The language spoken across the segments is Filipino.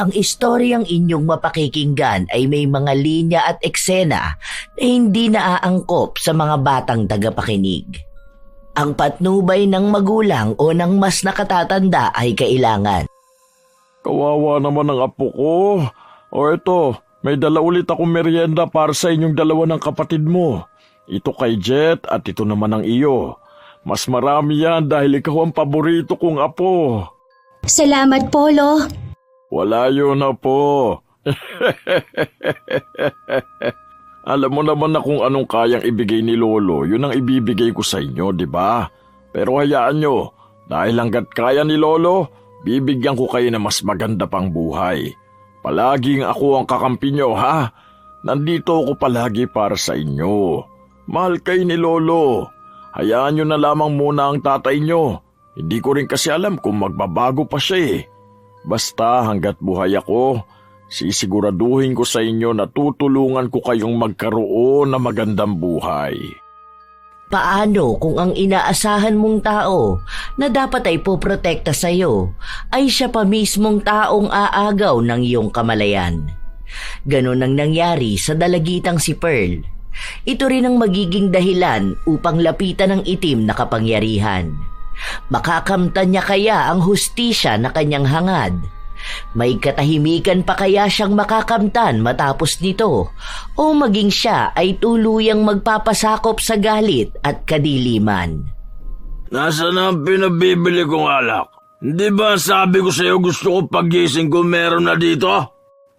Ang istoryang inyong mapakikinggan ay may mga linya at eksena na hindi naaangkop sa mga batang tagapakinig. Ang patnubay ng magulang o ng mas nakatatanda ay kailangan. Kawawa naman ang apo ko. O eto, may dala ulit akong merienda para sa inyong dalawa ng kapatid mo. Ito kay Jet at ito naman ang iyo. Mas marami yan dahil ikaw ang paborito kong apo. Salamat po, Lo. Wala yun na po. Alam mo naman na kung anong kayang ibigay ni Lolo, yun ang ibibigay ko sa inyo, di ba? Pero hayaan nyo, dahil hanggat kaya ni Lolo, bibigyan ko kayo na mas maganda pang buhay. Palaging ako ang kakampi nyo, ha? Nandito ako palagi para sa inyo. Mahal kayo ni Lolo. Hayaan nyo na lamang muna ang tatay nyo. Hindi ko rin kasi alam kung magbabago pa siya eh. Basta hanggat buhay ako, sisiguraduhin ko sa inyo na tutulungan ko kayong magkaroon ng magandang buhay. Paano kung ang inaasahan mong tao na dapat ay poprotekta sa iyo ay siya pa mismong taong aagaw ng iyong kamalayan? Ganon ang nangyari sa dalagitang si Pearl. Ito rin ang magiging dahilan upang lapitan ng itim na kapangyarihan. Makakamtan niya kaya ang hustisya na kanyang hangad? May katahimikan pa kaya siyang makakamtan matapos nito? O maging siya ay tuluyang magpapasakop sa galit at kadiliman? Nasaan ang pinabibili kong alak? Hindi ba sabi ko sa'yo gusto ko pagising ko meron na dito?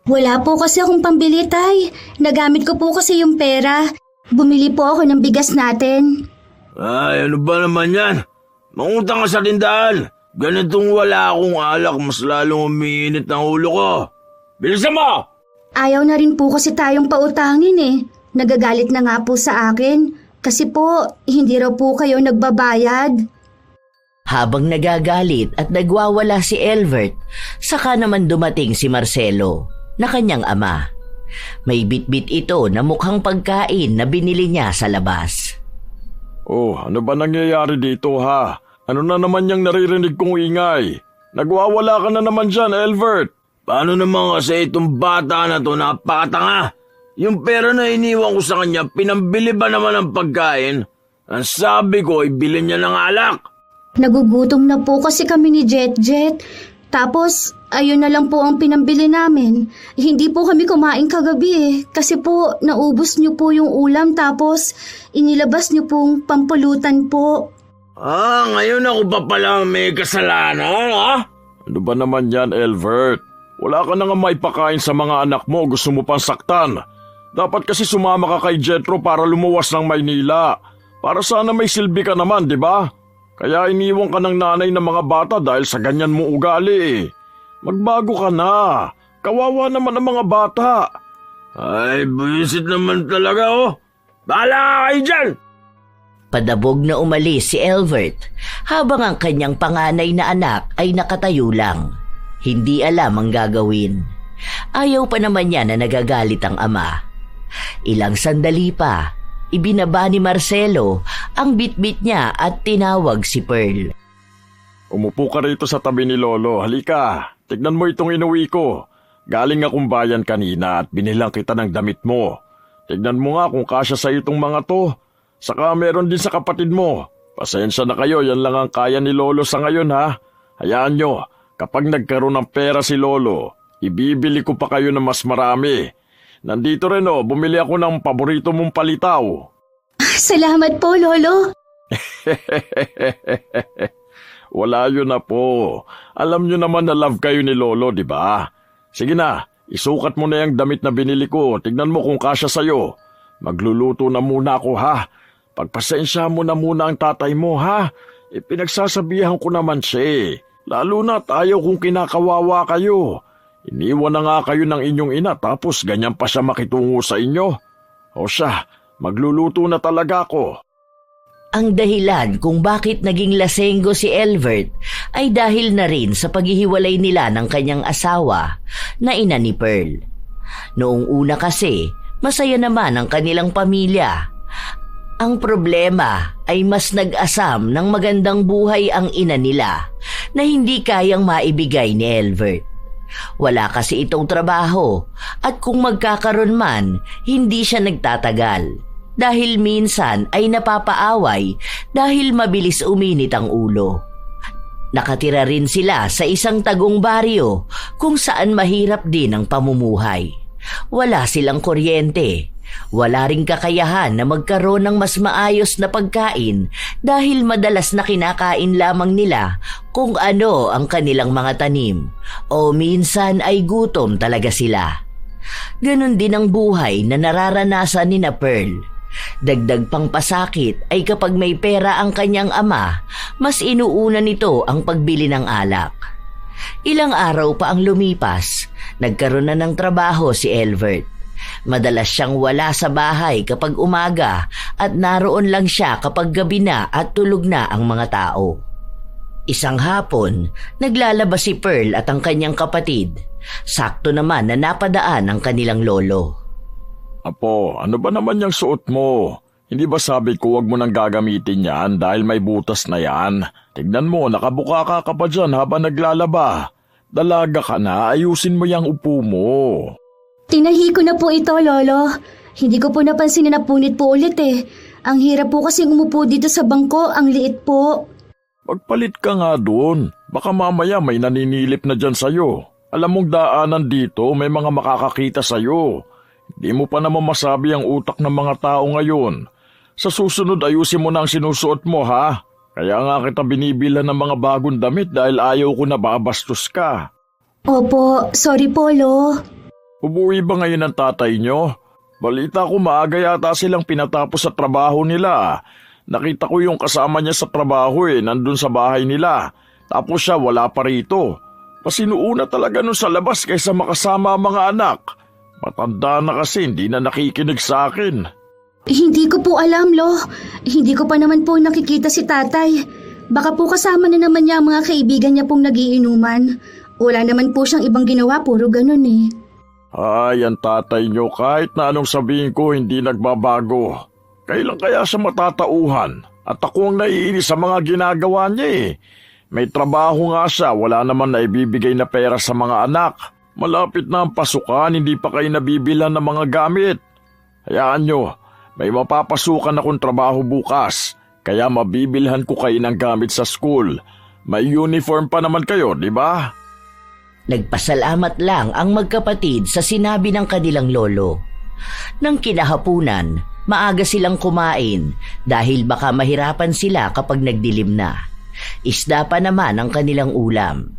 Wala po kasi akong pambili, Tay. Nagamit ko po kasi yung pera. Bumili po ako ng bigas natin. Ay, ano ba naman yan? Mangutang ka sa tindahan. Ganitong wala akong alak, mas lalong umiinit ng ulo ko. Bilisan mo! Ayaw na rin po kasi tayong pautangin eh. Nagagalit na nga po sa akin. Kasi po, hindi raw po kayo nagbabayad. Habang nagagalit at nagwawala si Elvert, saka naman dumating si Marcelo, na kanyang ama. May bitbit ito na mukhang pagkain na binili niya sa labas. Oh, ano ba nangyayari dito ha? Ano na naman yung naririnig kong ingay? Nagwawala ka na naman dyan, Elvert. Paano naman kasi itong bata na to napakatanga? Yung pera na iniwan ko sa kanya, pinambili ba naman ng pagkain? Ang sabi ko, ibili niya ng alak. Nagugutom na po kasi kami ni Jet. Tapos, ayun na lang po ang pinambili namin. Hindi po kami kumain kagabi eh. Kasi po, naubos niyo po yung ulam tapos inilabas niyo pong pampulutan po. Ngayon ako pa pala may kasalanan, ha? Ano ba naman yan, Elvert? Wala ka na nga maipakain sa mga anak mo, gusto mo pang saktan. Dapat kasi sumama ka kay Jetro para lumuwas ng Maynila. Para sana may silbi ka naman, di ba? Kaya iniwan ka ng nanay ng mga bata dahil sa ganyan mo ugali. Magbago ka na. Kawawa naman ang mga bata. Ay, buwisit naman talaga, oh. Bahala ka kayo dyan! Padabog na umalis si Elvert habang ang kanyang panganay na anak ay nakatayo lang. Hindi alam ang gagawin. Ayaw pa naman niya na nagagalit ang ama. Ilang sandali pa, ibinaba ni Marcelo ang bitbit niya at tinawag si Pearl. Umupo ka rito sa tabi ni Lolo. Halika, tignan mo itong inuwi ko. Galing akong bayan kanina at binilang kita ng damit mo. Tignan mo nga kung kasya sa itong mga to. Saka meron din sa kapatid mo. Pasensya na kayo, yan lang ang kaya ni Lolo sa ngayon ha. Hayaan nyo, kapag nagkaroon ng pera si Lolo, ibibili ko pa kayo ng mas marami. Nandito rin bumili ako ng paborito mong palitaw. Salamat po, Lolo. Wala yun na po. Alam nyo naman na love kayo ni Lolo, di ba? Sige na, isukat mo na yung damit na binili ko. Tignan mo kung kasya sa'yo. Magluluto na muna ako ha. Pagpasensya mo na muna ang tatay mo ha. Pinagsasabihan ko naman siya. Lalo na't ayaw kung kinakawawa kayo. Iniwan na nga kayo ng inyong ina tapos ganyan pa siya makitungo sa inyo. O siya, magluluto na talaga ako. Ang dahilan kung bakit naging lasenggo si Elvert ay dahil na rin sa paghihiwalay nila ng kanyang asawa na ina ni Pearl. Noong una kasi, masaya naman ang kanilang pamilya. Ang problema ay mas nag-asam ng magandang buhay ang ina nila na hindi kayang maibigay ni Elvert. Wala kasi itong trabaho at kung magkakaroon man, hindi siya nagtatagal. Dahil minsan ay napapaaway dahil mabilis uminit ang ulo. Nakatira rin sila sa isang tagong baryo kung saan mahirap din ang pamumuhay. Wala silang kuryente. Wala ring kakayahan na magkaroon ng mas maayos na pagkain dahil madalas na kinakain lamang nila kung ano ang kanilang mga tanim o minsan ay gutom talaga sila. Ganon din ang buhay na nararanasan ni na Pearl. Dagdag pang pasakit ay kapag may pera ang kanyang ama, mas inuuna nito ang pagbili ng alak. Ilang araw pa ang lumipas, nagkaroon na ng trabaho si Elvert. Madalas siyang wala sa bahay kapag umaga at naroon lang siya kapag gabi na at tulog na ang mga tao. Isang hapon, naglalabas si Pearl at ang kanyang kapatid. Sakto naman na napadaan ang kanilang lolo. Apo, ano ba naman yung suot mo? Hindi ba sabi ko wag mo nang gagamitin yan dahil may butas na yan? Tignan mo, nakabuka ka pa dyan habang naglalaba. Dalaga ka na, ayusin mo yung upo mo. Tinahi ko na po ito, Lolo. Hindi ko po napansin na napunit po ulit eh. Ang hirap po kasi umupo dito sa bangko, ang liit po. Magpalit ka nga doon. Baka mamaya may naninilip na dyan sa'yo. Alam mong daanan dito, may mga makakakita sa'yo. Hindi mo pa naman masabi ang utak ng mga tao ngayon. Sa susunod ayusin mo na ang sinusuot mo, ha? Kaya nga kita binibilan ng mga bagong damit dahil ayaw ko na babastos ka. Opo, sorry po, Lo. Ubuwi ba ngayon ang tatay nyo? Balita ko maaga yata silang pinatapos sa trabaho nila. Nakita ko yung kasama niya sa trabaho nandun sa bahay nila. Tapos siya wala pa rito. Pasinuuna talaga nun sa labas kaysa makasama ang mga anak. Matanda na kasi hindi na nakikinig sa akin. Hindi ko po alam, Lo. Hindi ko pa naman po nakikita si tatay. Baka po kasama na naman niya ang mga kaibigan niya pong nagiinuman. Wala naman po siyang ibang ginawa, puro ganun eh. Ay, ang tatay nyo kahit na anong sabihin ko hindi nagbabago. Kailan kaya siya matatauhan? At ako ang naiinis sa mga ginagawa niya May trabaho nga siya, wala naman na ibibigay na pera sa mga anak. Malapit na ang pasukan, hindi pa kayo nabibilan ng mga gamit. Hayaan nyo, may mapapasukan akong trabaho bukas, kaya mabibilhan ko kayo ng gamit sa school. May uniform pa naman kayo, di ba? Nagpasalamat lang ang magkapatid sa sinabi ng kanilang lolo. Nang kinahapunan, maaga silang kumain dahil baka mahirapan sila kapag nagdilim na. Isda pa naman ang kanilang ulam.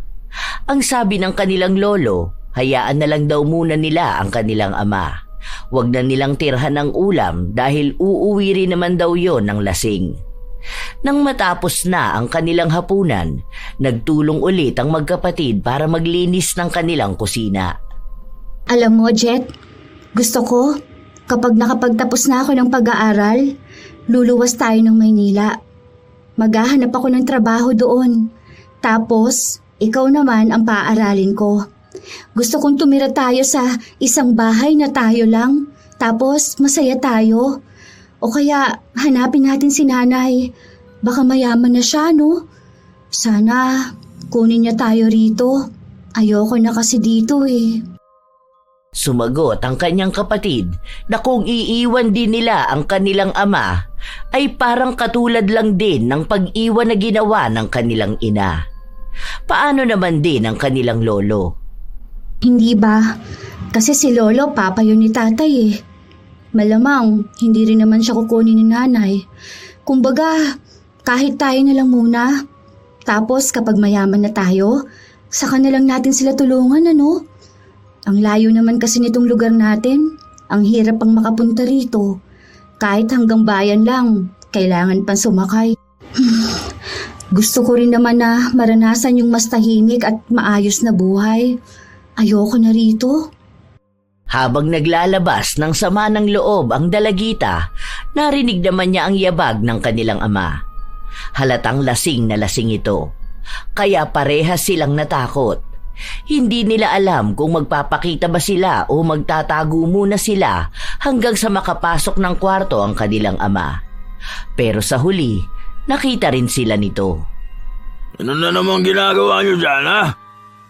Ang sabi ng kanilang lolo, hayaan na lang daw muna nila ang kanilang ama. Huwag na nilang tirhan ng ulam dahil uuwi rin naman daw yon ng lasing. Nang matapos na ang kanilang hapunan, nagtulong ulit ang magkapatid para maglinis ng kanilang kusina. Alam mo, Jet, gusto ko, kapag nakapagtapos na ako ng pag-aaral, luluwas tayo ng Maynila. Maghahanap ako ng trabaho doon. Tapos, ikaw naman ang paaralin ko. Gusto kong tumira tayo sa isang bahay na tayo lang, tapos masaya tayo. O kaya hanapin natin si nanay. Baka mayaman na siya, no? Sana kunin niya tayo rito. Ayoko na kasi dito Sumagot ang kanyang kapatid na kung iiwan din nila ang kanilang ama ay parang katulad lang din ng pag-iwan na ginawa ng kanilang ina. Paano naman din ang kanilang lolo? Hindi ba? Kasi si Lolo, papa yun ni tatay Malamang, hindi rin naman siya kukunin ni nanay. Kumbaga, kahit tayo na lang muna. Tapos kapag mayaman na tayo, saka na lang natin sila tulungan, ano? Ang layo naman kasi nitong lugar natin. Ang hirap pang makapunta rito. Kahit hanggang bayan lang, kailangan pang sumakay. Gusto ko rin naman na maranasan yung mas tahimik at maayos na buhay. Ayoko na rito. Habang naglalabas ng sama ng loob ang dalagita, narinig naman niya ang yabag ng kanilang ama. Halatang lasing na lasing ito. Kaya parehas silang natakot. Hindi nila alam kung magpapakita ba sila o magtatago muna sila hanggang sa makapasok ng kwarto ang kanilang ama. Pero sa huli, nakita rin sila nito. Ano na naman ginagawa niyo dyan, ha?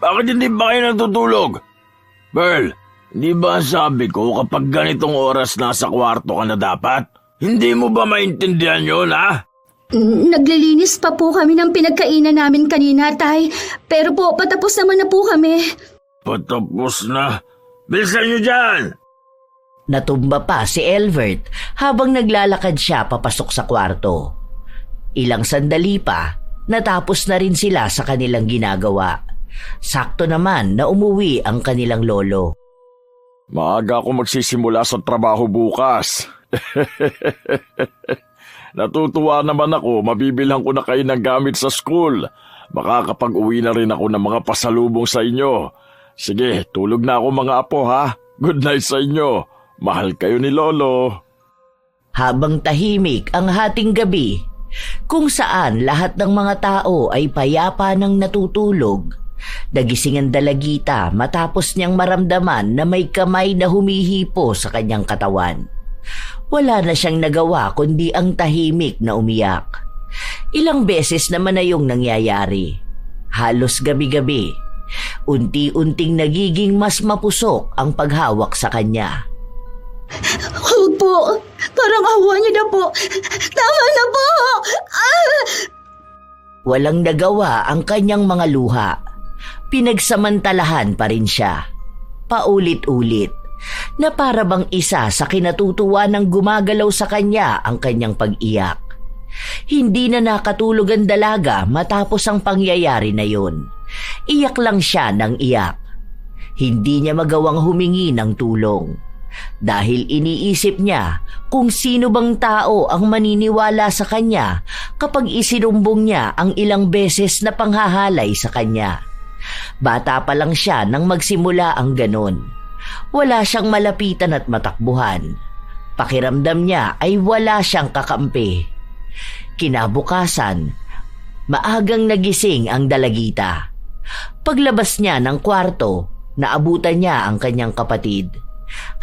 Bakit hindi ba kayo natutulog? Pearl, hindi ba sabi ko kapag ganitong oras nasa kwarto ka na dapat? Hindi mo ba maintindihan yun, ha? Naglilinis pa po kami ng pinagkainan namin kanina, Tay. Pero po, patapos naman na po kami. Patapos na. Bilisan nyo dyan! Natumba pa si Elvert habang naglalakad siya papasok sa kwarto. Ilang sandali pa, natapos na rin sila sa kanilang ginagawa. Sakto naman na umuwi ang kanilang lolo. Maaga ako magsisimula sa trabaho bukas. Natutuwa naman ako, mabibilhan ko na kayo ng gamit sa school. Makakapag-uwi na rin ako ng mga pasalubong sa inyo. Sige, tulog na ako mga apo ha. Good night sa inyo. Mahal kayo ni Lolo. Habang tahimik ang hating gabi, kung saan lahat ng mga tao ay payapa nang natutulog, nagising ang dalagita matapos niyang maramdaman na may kamay na humihipo sa kanyang katawan. Wala na siyang nagawa kundi ang tahimik na umiyak. Ilang beses naman na yung nangyayari. Halos gabi-gabi. Unti-unting nagiging mas mapusok ang paghawak sa kanya. Huwag po. Parang awa niyo na po. Tama na po. Walang nagawa ang kanyang mga luha. Pinagsamantalahan pa rin siya. Paulit-ulit. Na para bang isa sa kinatutuwa ng gumagalaw sa kanya ang kanyang pag-iyak. Hindi na nakatulog ang dalaga matapos ang pangyayari na yun. Iyak lang siya ng iyak. Hindi niya magawang humingi ng tulong. Dahil iniisip niya kung sino bang tao ang maniniwala sa kanya kapag isinumbong niya ang ilang beses na panghahalay sa kanya. Bata pa lang siya nang magsimula ang ganon. Wala siyang malapitan at matakbuhan. Pakiramdam niya ay wala siyang kakampi. Kinabukasan, maagang nagising ang dalagita. Paglabas niya ng kwarto, naabutan niya ang kanyang kapatid.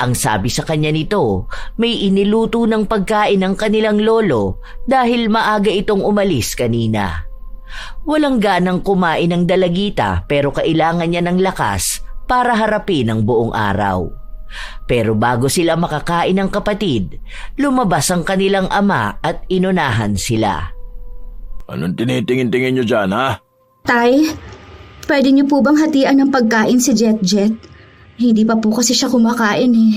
Ang sabi sa kanya nito, may iniluto ng pagkain ng kanilang lolo dahil maaga itong umalis kanina. Walang ganang kumain ng dalagita pero kailangan niya ng lakas para harapin ang buong araw. Pero bago sila makakain ng kapatid, lumabas ang kanilang ama at inunahan sila. Anong tinitingin-tingin nyo dyan, ha? Tay, pwede niyo po bang hatian ng pagkain si Jet? Hindi pa po kasi siya kumakain eh.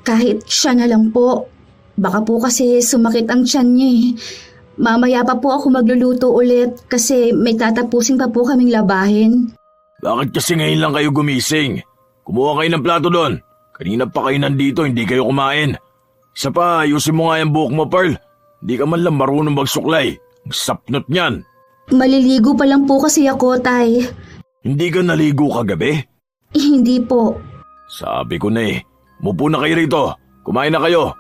Kahit siya na lang po. Baka po kasi sumakit ang tiyan niya eh. Mamaya pa po ako magluluto ulit kasi may tatapusin pa po kaming labahin. Bakit kasi ngayon lang kayo gumising? Kumuha kayo ng plato doon. Kanina pa kayo nandito, hindi kayo kumain. Isa pa, ayusin mo nga yung buhok mo, Pearl. Hindi ka man lang marunong magsuklay. Ang sapnot niyan. Maliligo pa lang po kasi ako, Tay. Hindi ka naligo kagabi? Hindi po. Sabi ko na eh. Mupo na kayo rito. Kumain na kayo.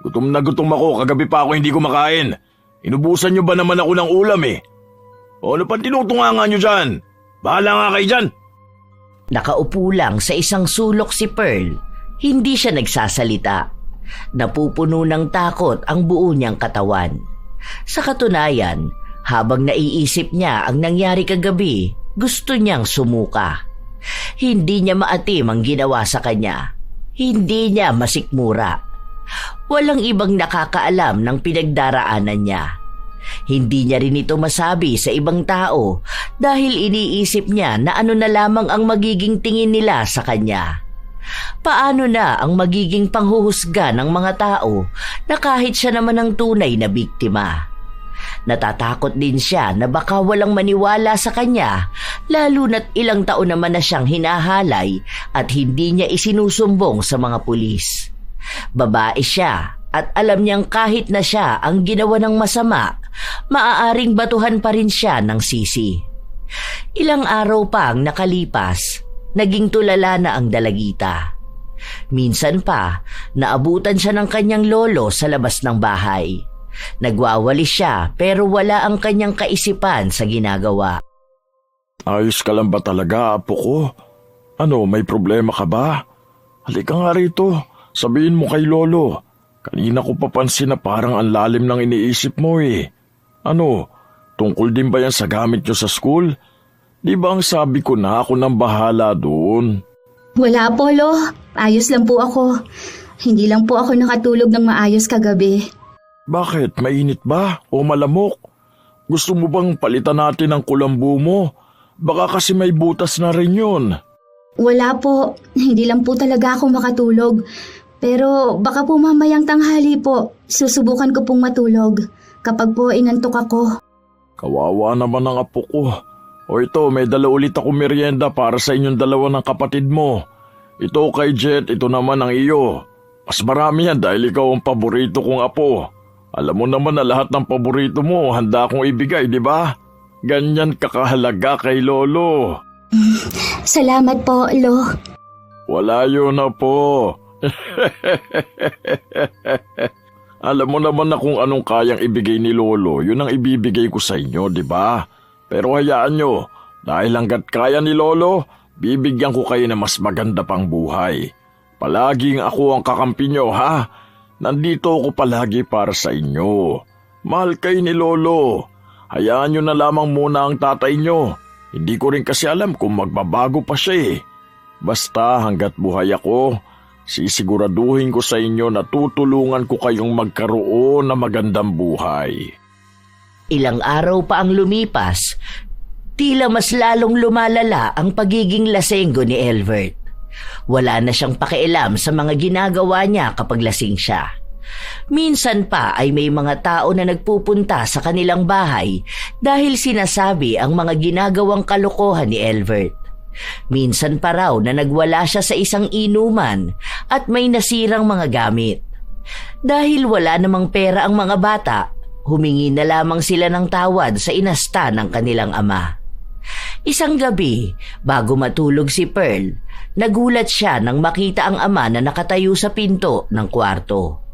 Gutom na gutom ako. Kagabi pa ako hindi kumakain. Inubusan niyo ba naman ako ng ulam eh? O ano pa tinutunganga niyo dyan? Bahala nga kayo dyan. Nakaupo lang sa isang sulok si Pearl. Hindi siya nagsasalita. Napupuno ng takot ang buo niyang katawan. Sa katunayan, habang naiisip niya ang nangyari kagabi, gusto niyang sumuka. Hindi niya maatim ang ginawa sa kanya. Hindi niya masikmura. Walang ibang nakakaalam ng pinagdaraanan niya. Hindi niya rin ito masabi sa ibang tao dahil iniisip niya na ano na lamang ang magiging tingin nila sa kanya. Paano na ang magiging panghuhusga ng mga tao na kahit siya naman ang tunay na biktima? Natatakot din siya na baka walang maniwala sa kanya lalo na't ilang taon naman na siyang hinahalay at hindi niya isinusumbong sa mga pulis. Babae siya at alam niyang kahit na siya ang ginawa ng masama, maaaring batuhan pa rin siya ng sisi. Ilang araw pa ang nakalipas, naging tulala na ang dalagita. Minsan pa, naabutan siya ng kanyang lolo sa labas ng bahay. Nagwawalis siya pero wala ang kanyang kaisipan sa ginagawa. Ayos ka lang ba talaga, apo ko? Ano, may problema ka ba? Halika nga rito, sabihin mo kay lolo. Kanina ko papansin na parang ang lalim ng iniisip mo eh. Ano, tungkol din ba yan sa gamit nyo sa school? Di ba ang sabi ko na ako nang bahala doon? Wala po, Lo. Ayos lang po ako. Hindi lang po ako nakatulog ng maayos kagabi. Bakit? Mainit ba? O malamok? Gusto mo bang palitan natin ang kulambu mo? Baka kasi may butas na rin yun. Wala po. Hindi lang po talaga ako makatulog. Pero baka po mamayang tanghali po, susubukan ko pong matulog kapag po inantok ako. Kawawa naman ang apo ko. O ito, may dala ulit ako merienda para sa inyong dalawa ng kapatid mo. Ito kay Jet, ito naman ang iyo. Mas marami yan dahil ikaw ang paborito kong apo. Alam mo naman na lahat ng paborito mo handa akong ibigay, di ba? Ganyan kakahalaga kay Lolo. Salamat po, Lo. Wala yun na po. Alam mo naman na kung anong kayang ibigay ni Lolo, yun ang ibibigay ko sa inyo, di ba? Pero hayaan nyo, dahil hanggat kaya ni Lolo, bibigyan ko kayo ng mas maganda pang buhay. Palaging ako ang kakampi nyo, ha? Nandito ako palagi para sa inyo. Mahal kayo ni Lolo. Hayaan nyo na lamang muna ang tatay nyo. Hindi ko rin kasi alam kung magbabago pa siya eh. Basta hanggat buhay ako, sisiguraduhin ko sa inyo na tutulungan ko kayong magkaroon ng magandang buhay. Ilang araw pa ang lumipas, tila mas lalong lumalala ang pagiging lasenggo ni Elvert. Wala na siyang pakialam sa mga ginagawa niya kapag lasing siya. Minsan pa ay may mga tao na nagpupunta sa kanilang bahay dahil sinasabi ang mga ginagawang kalokohan ni Elvert. Minsan pa raw na nagwala siya sa isang inuman at may nasirang mga gamit. Dahil wala namang pera ang mga bata, humingi na lamang sila ng tawad sa inasta ng kanilang ama. Isang gabi, bago matulog si Pearl, nagulat siya nang makita ang ama na nakatayo sa pinto ng kwarto.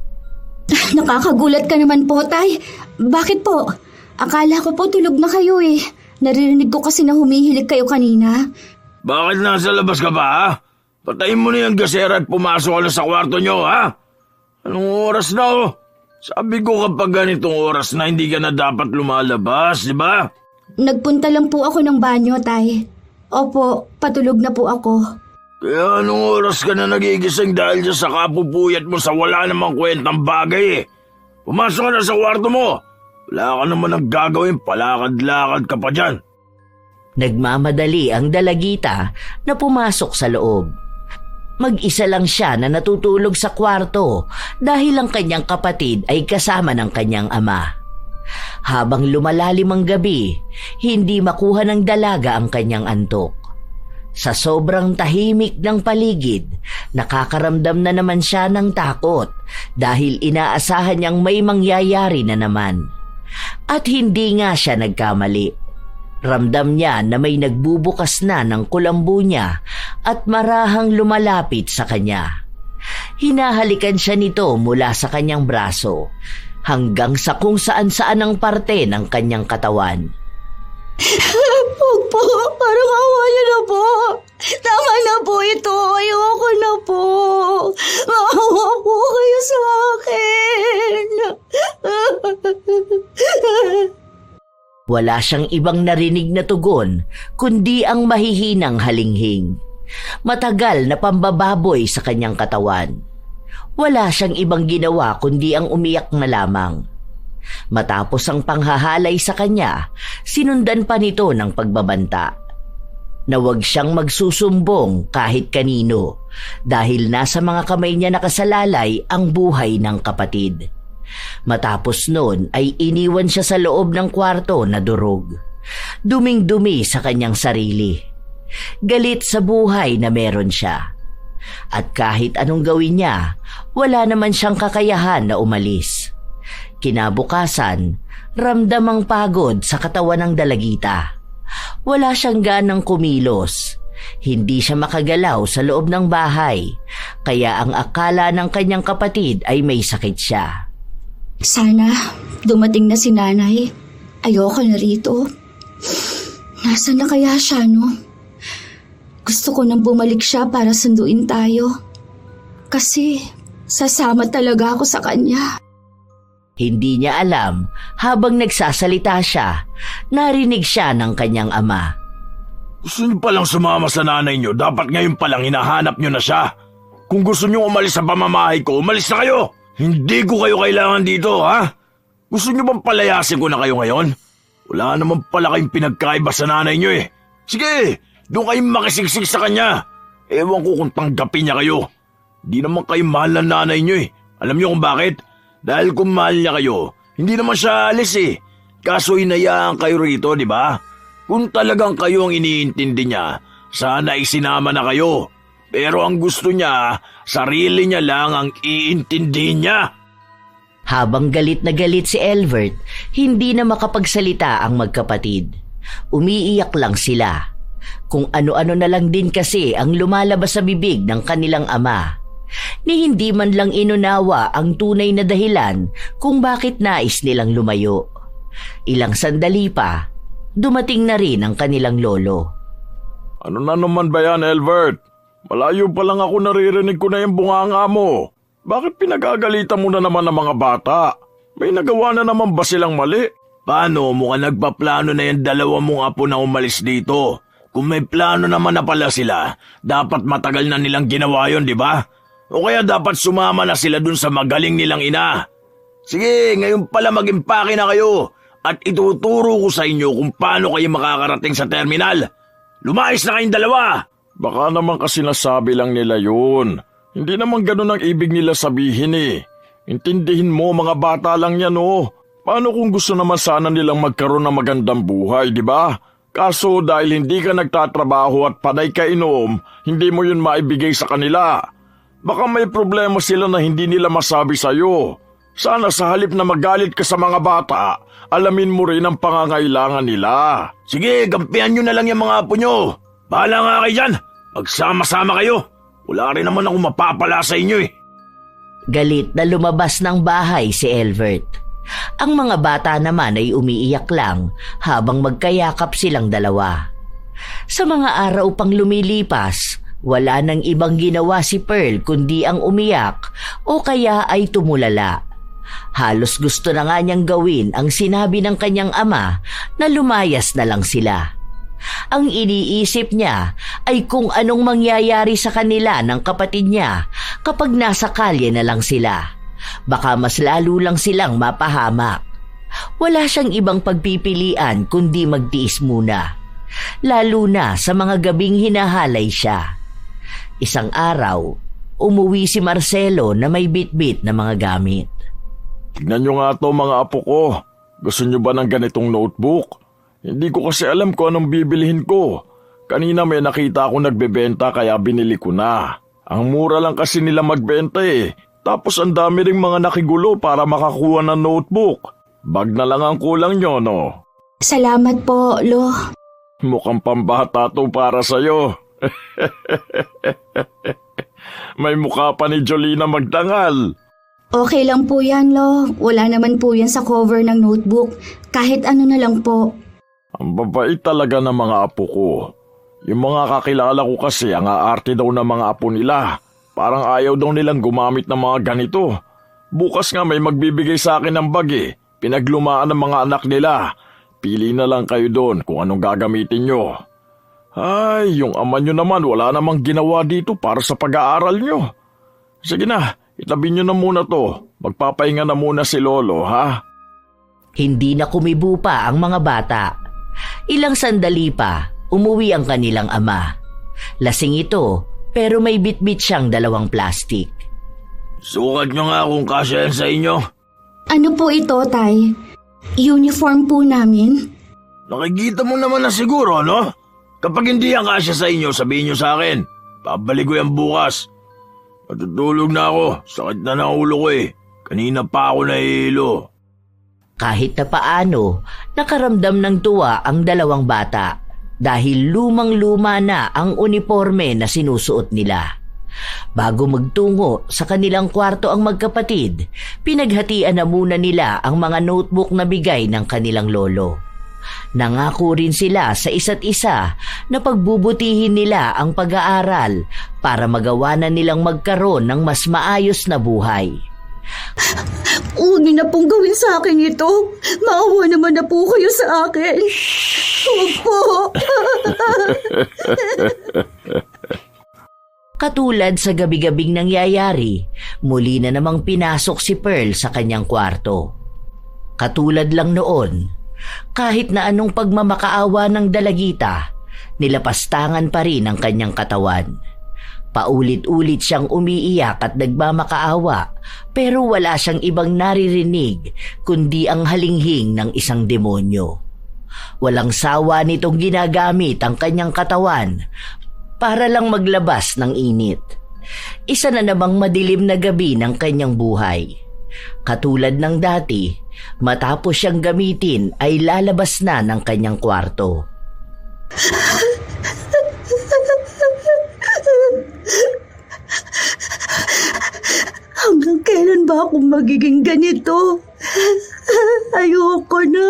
Nakakagulat ka naman po, Tay. Bakit po? Akala ko po tulog na kayo eh. Naririnig ko kasi na humihilig kayo kanina. Bakit nasa labas ka ba, ha? Patayin mo na yung gasera at pumasok ka na sa kwarto nyo, ha? Anong oras na, oh? Sabi ko kapag ganitong oras na hindi ka na dapat lumalabas, di ba? Nagpunta lang po ako ng banyo, Tay. Opo, patulog na po ako. Kaya anong oras ka na nagigising dahil sa kapupuyat mo sa wala namang kwentang bagay, eh? Pumasok ka na sa kwarto mo. Wala ka naman naggagawin, palakad-lakad ka pa dyan. Nagmamadali ang dalagita na pumasok sa loob. Mag-isa lang siya na natutulog sa kwarto dahil ang kanyang kapatid ay kasama ng kanyang ama. Habang lumalalim ang gabi, hindi makuha ng dalaga ang kanyang antok. Sa sobrang tahimik ng paligid, nakakaramdam na naman siya ng takot dahil inaasahan niyang may mangyayari na naman. At hindi nga siya nagkamali. Ramdam niya na may nagbubukas na ng kulambu niya at marahang lumalapit sa kanya. Hinahalikan siya nito mula sa kanyang braso hanggang sa kung saan-saan ang parte ng kanyang katawan. Huwag po, parang awa niyo na po. Tama na po ito, ayoko na po. Maawa po kayo sa akin. Wala siyang ibang narinig na tugon kundi ang mahihinang halinghing. Matagal na pambababoy sa kanyang katawan. Wala siyang ibang ginawa kundi ang umiyak na lamang. Matapos ang panghahalay sa kanya, sinundan pa nito ng pagbabanta. Na huwag siyang magsusumbong kahit kanino dahil nasa mga kamay niya nakasalalay ang buhay ng kapatid. Matapos noon ay iniwan siya sa loob ng kwarto na durog. Duming-dumi sa kanyang sarili. Galit sa buhay na meron siya. At kahit anong gawin niya, wala naman siyang kakayahan na umalis. Kinabukasan, ramdam ang pagod sa katawan ng dalagita. Wala siyang ganang kumilos. Hindi siya makagalaw sa loob ng bahay, kaya ang akala ng kanyang kapatid ay may sakit siya. Sana dumating na si nanay. Ayoko na rito. Nasaan na kaya siya, no? Gusto ko nang bumalik siya para sunduin tayo. Kasi sasama talaga ako sa kanya. Hindi niya alam, habang nagsasalita siya, narinig siya ng kanyang ama. Gusto niyo palang sumama sa nanay niyo, dapat ngayon palang hinahanap niyo na siya. Kung gusto niyo umalis sa pamamahay ko, umalis na kayo! Hindi ko kayo kailangan dito, ha? Gusto niyo bang palayasin ko na kayo ngayon? Wala naman pala kayong pinagkaiba sa nanay niyo eh. Sige, doon kayong makisiksik sa kanya. Ewan ko kung tanggapin niya kayo. Di naman kayo mahal ng nanay niyo eh. Alam niyo kung bakit? Dahil kung mahal niya kayo, hindi naman siya alis eh. Kaso hinayaan kayo rito, di ba? Kung talagang kayo ang iniintindi niya, sana isinama na kayo. Pero ang gusto niya, sarili niya lang ang iintindihin niya. Habang galit na galit si Elvert, hindi na makapagsalita ang magkapatid. Umiiyak lang sila. Kung ano-ano na lang din kasi ang lumalabas sa bibig ng kanilang ama. Ni hindi man lang inunawa ang tunay na dahilan kung bakit nais nilang lumayo. Ilang sandali pa, dumating na rin ang kanilang lolo. Ano na naman ba yan, Elvert? Malayo pa lang ako naririnig ko na yung bunganga mo. Bakit pinagagalitan mo na naman ang mga bata? May nagawa na naman ba silang mali? Paano mukhang nagpaplano na yung dalawa mong apo na umalis dito? Kung may plano naman na pala sila, dapat matagal na nilang ginawa yon, di ba? O kaya dapat sumama na sila dun sa magaling nilang ina. Sige, ngayon pala mag-impake na kayo at ituturo ko sa inyo kung paano kayo makakarating sa terminal. Lumayas na kayong dalawa! Baka naman kasi nasabi lang nila yun. Hindi naman ganun ang ibig nila sabihin eh. Intindihin mo, mga bata lang yan oh. Paano kung gusto naman sana nilang magkaroon ng magandang buhay, di ba? Kaso dahil hindi ka nagtatrabaho at panay ka inom, hindi mo yun maibigay sa kanila. Baka may problema sila na hindi nila masabi sa'yo. Sana sa halip na magalit ka sa mga bata, alamin mo rin ang pangangailangan nila. Sige, gampihan nyo na lang yung mga apo nyo. Bahala nga kayo dyan. Magsama-sama kayo. Wala rin naman ako mapapala sa inyo eh. Galit na lumabas ng bahay si Elvert. Ang mga bata naman ay umiiyak lang habang magkayakap silang dalawa. Sa mga araw pang lumilipas, wala nang ibang ginawa si Pearl kundi ang umiyak o kaya ay tumulala. Halos gusto na nga niyang gawin ang sinabi ng kanyang ama na lumayas na lang sila. Ang iniisip niya ay kung anong mangyayari sa kanila ng kapatid niya kapag nasa kalye na lang sila. Baka mas lalo lang silang mapahamak. Wala siyang ibang pagpipilian kundi magtiis muna. Lalo na sa mga gabing hinahalay siya. Isang araw, umuwi si Marcelo na may bitbit na mga gamit. Tignan nyo nga to mga apo ko. Gusto nyo ba ng ganitong notebook? Hindi ko kasi alam kung anong bibilihin ko. Kanina may nakita akong nagbebenta kaya binili ko na. Ang mura lang kasi nila magbenta eh. Tapos ang dami ring mga nakigulo para makakuha ng notebook. Bag na lang ang kulang nyo, no? Salamat po, Lo. Mukhang pambata to para sa'yo. May mukha pa ni Jolina magdangal. Okay lang po yan, Lo. Wala naman po yan sa cover ng notebook. Kahit ano na lang po. Ang babait talaga ng mga apo ko. Yung mga kakilala ko kasi ang aarte daw ng mga apo nila. Parang ayaw daw nilang gumamit ng mga ganito. Bukas nga may magbibigay sa akin ng bag eh. Pinaglumaan ng mga anak nila. Pili na lang kayo doon kung anong gagamitin nyo. Ay, yung ama nyo naman wala namang ginawa dito para sa pag-aaral nyo. Sige na, itabi nyo na muna to. Magpapahinga na muna si Lolo, ha? Hindi na kumibo pa ang mga bata. Ilang sandali pa, umuwi ang kanilang ama. Lasing ito, pero may bitbit siyang 2 plastik. Sukat nyo nga kung kasya yan sa inyo. Ano po ito, Tay? Uniform po namin? Nakikita mo naman na siguro, no? Kapag hindi yan kasya sa inyo, sabihin nyo sa akin. Babalik ko yan bukas. Matutulog na ako. Sakit na ng ulo ko eh. Kanina pa ako nahihilo. Kahit na paano, nakaramdam ng tuwa ang 2 bata dahil lumang-luma na ang uniforme na sinusuot nila. Bago magtungo sa kanilang kwarto ang magkapatid, pinaghatian na muna nila ang mga notebook na bigay ng kanilang lolo. Nangako rin sila sa isa't isa na pagbubutihin nila ang pag-aaral para magawa na nilang magkaroon ng mas maayos na buhay. Huwag niyo na pong gawin sa akin ito. Maawa naman na po kayo sa akin. Huwag po. Katulad sa gabi-gabing nangyayari, muli na namang pinasok si Pearl sa kanyang kwarto. Katulad lang noon, kahit na anong pagmamakaawa ng dalagita, nilapastangan pa rin ang kanyang katawan. Paulit-ulit siyang umiiyak at nagmamakaawa, pero wala siyang ibang naririnig kundi ang halinghing ng isang demonyo. Walang sawa nitong ginagamit ang kanyang katawan para lang maglabas ng init. Isa na namang madilim na gabi ng kanyang buhay. Katulad ng dati, matapos siyang gamitin ay lalabas na ng kanyang kwarto. Hanggang kailan ba ako magiging ganito? Ayoko na.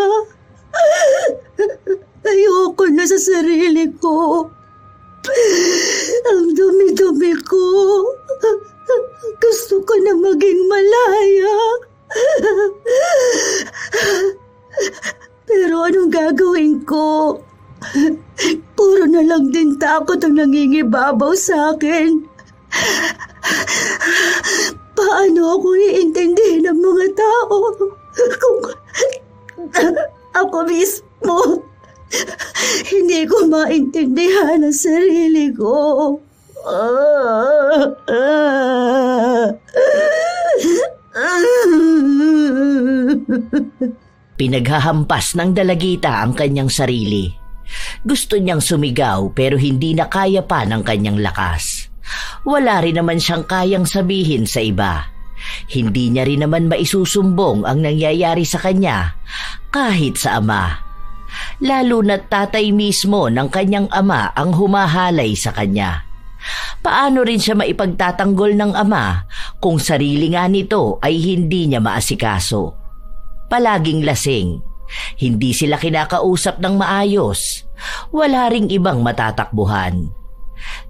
Ayoko na sa sarili ko. Ang dumi-dumi ko. Gusto ko na maging malaya. Pero anong gagawin ko? Puro na lang din takot ang nangingibabaw sa akin. Paano ako iintindihin ng mga tao kung ako mismo hindi ko maintindihan ang sarili ko? Pinaghahampas ng dalagita ang kanyang sarili. Gusto niyang sumigaw pero hindi na kaya pa ng kanyang lakas. Wala rin naman siyang kayang sabihin sa iba. Hindi niya rin naman maisusumbong ang nangyayari sa kanya kahit sa ama. Lalo na't tatay mismo ng kanyang ama ang humahalay sa kanya. Paano rin siya maipagtatanggol ng ama kung sarili nga nito ay hindi niya maasikaso? Palaging lasing. Hindi sila kinakausap ng maayos. Wala ring ibang matatakbuhan.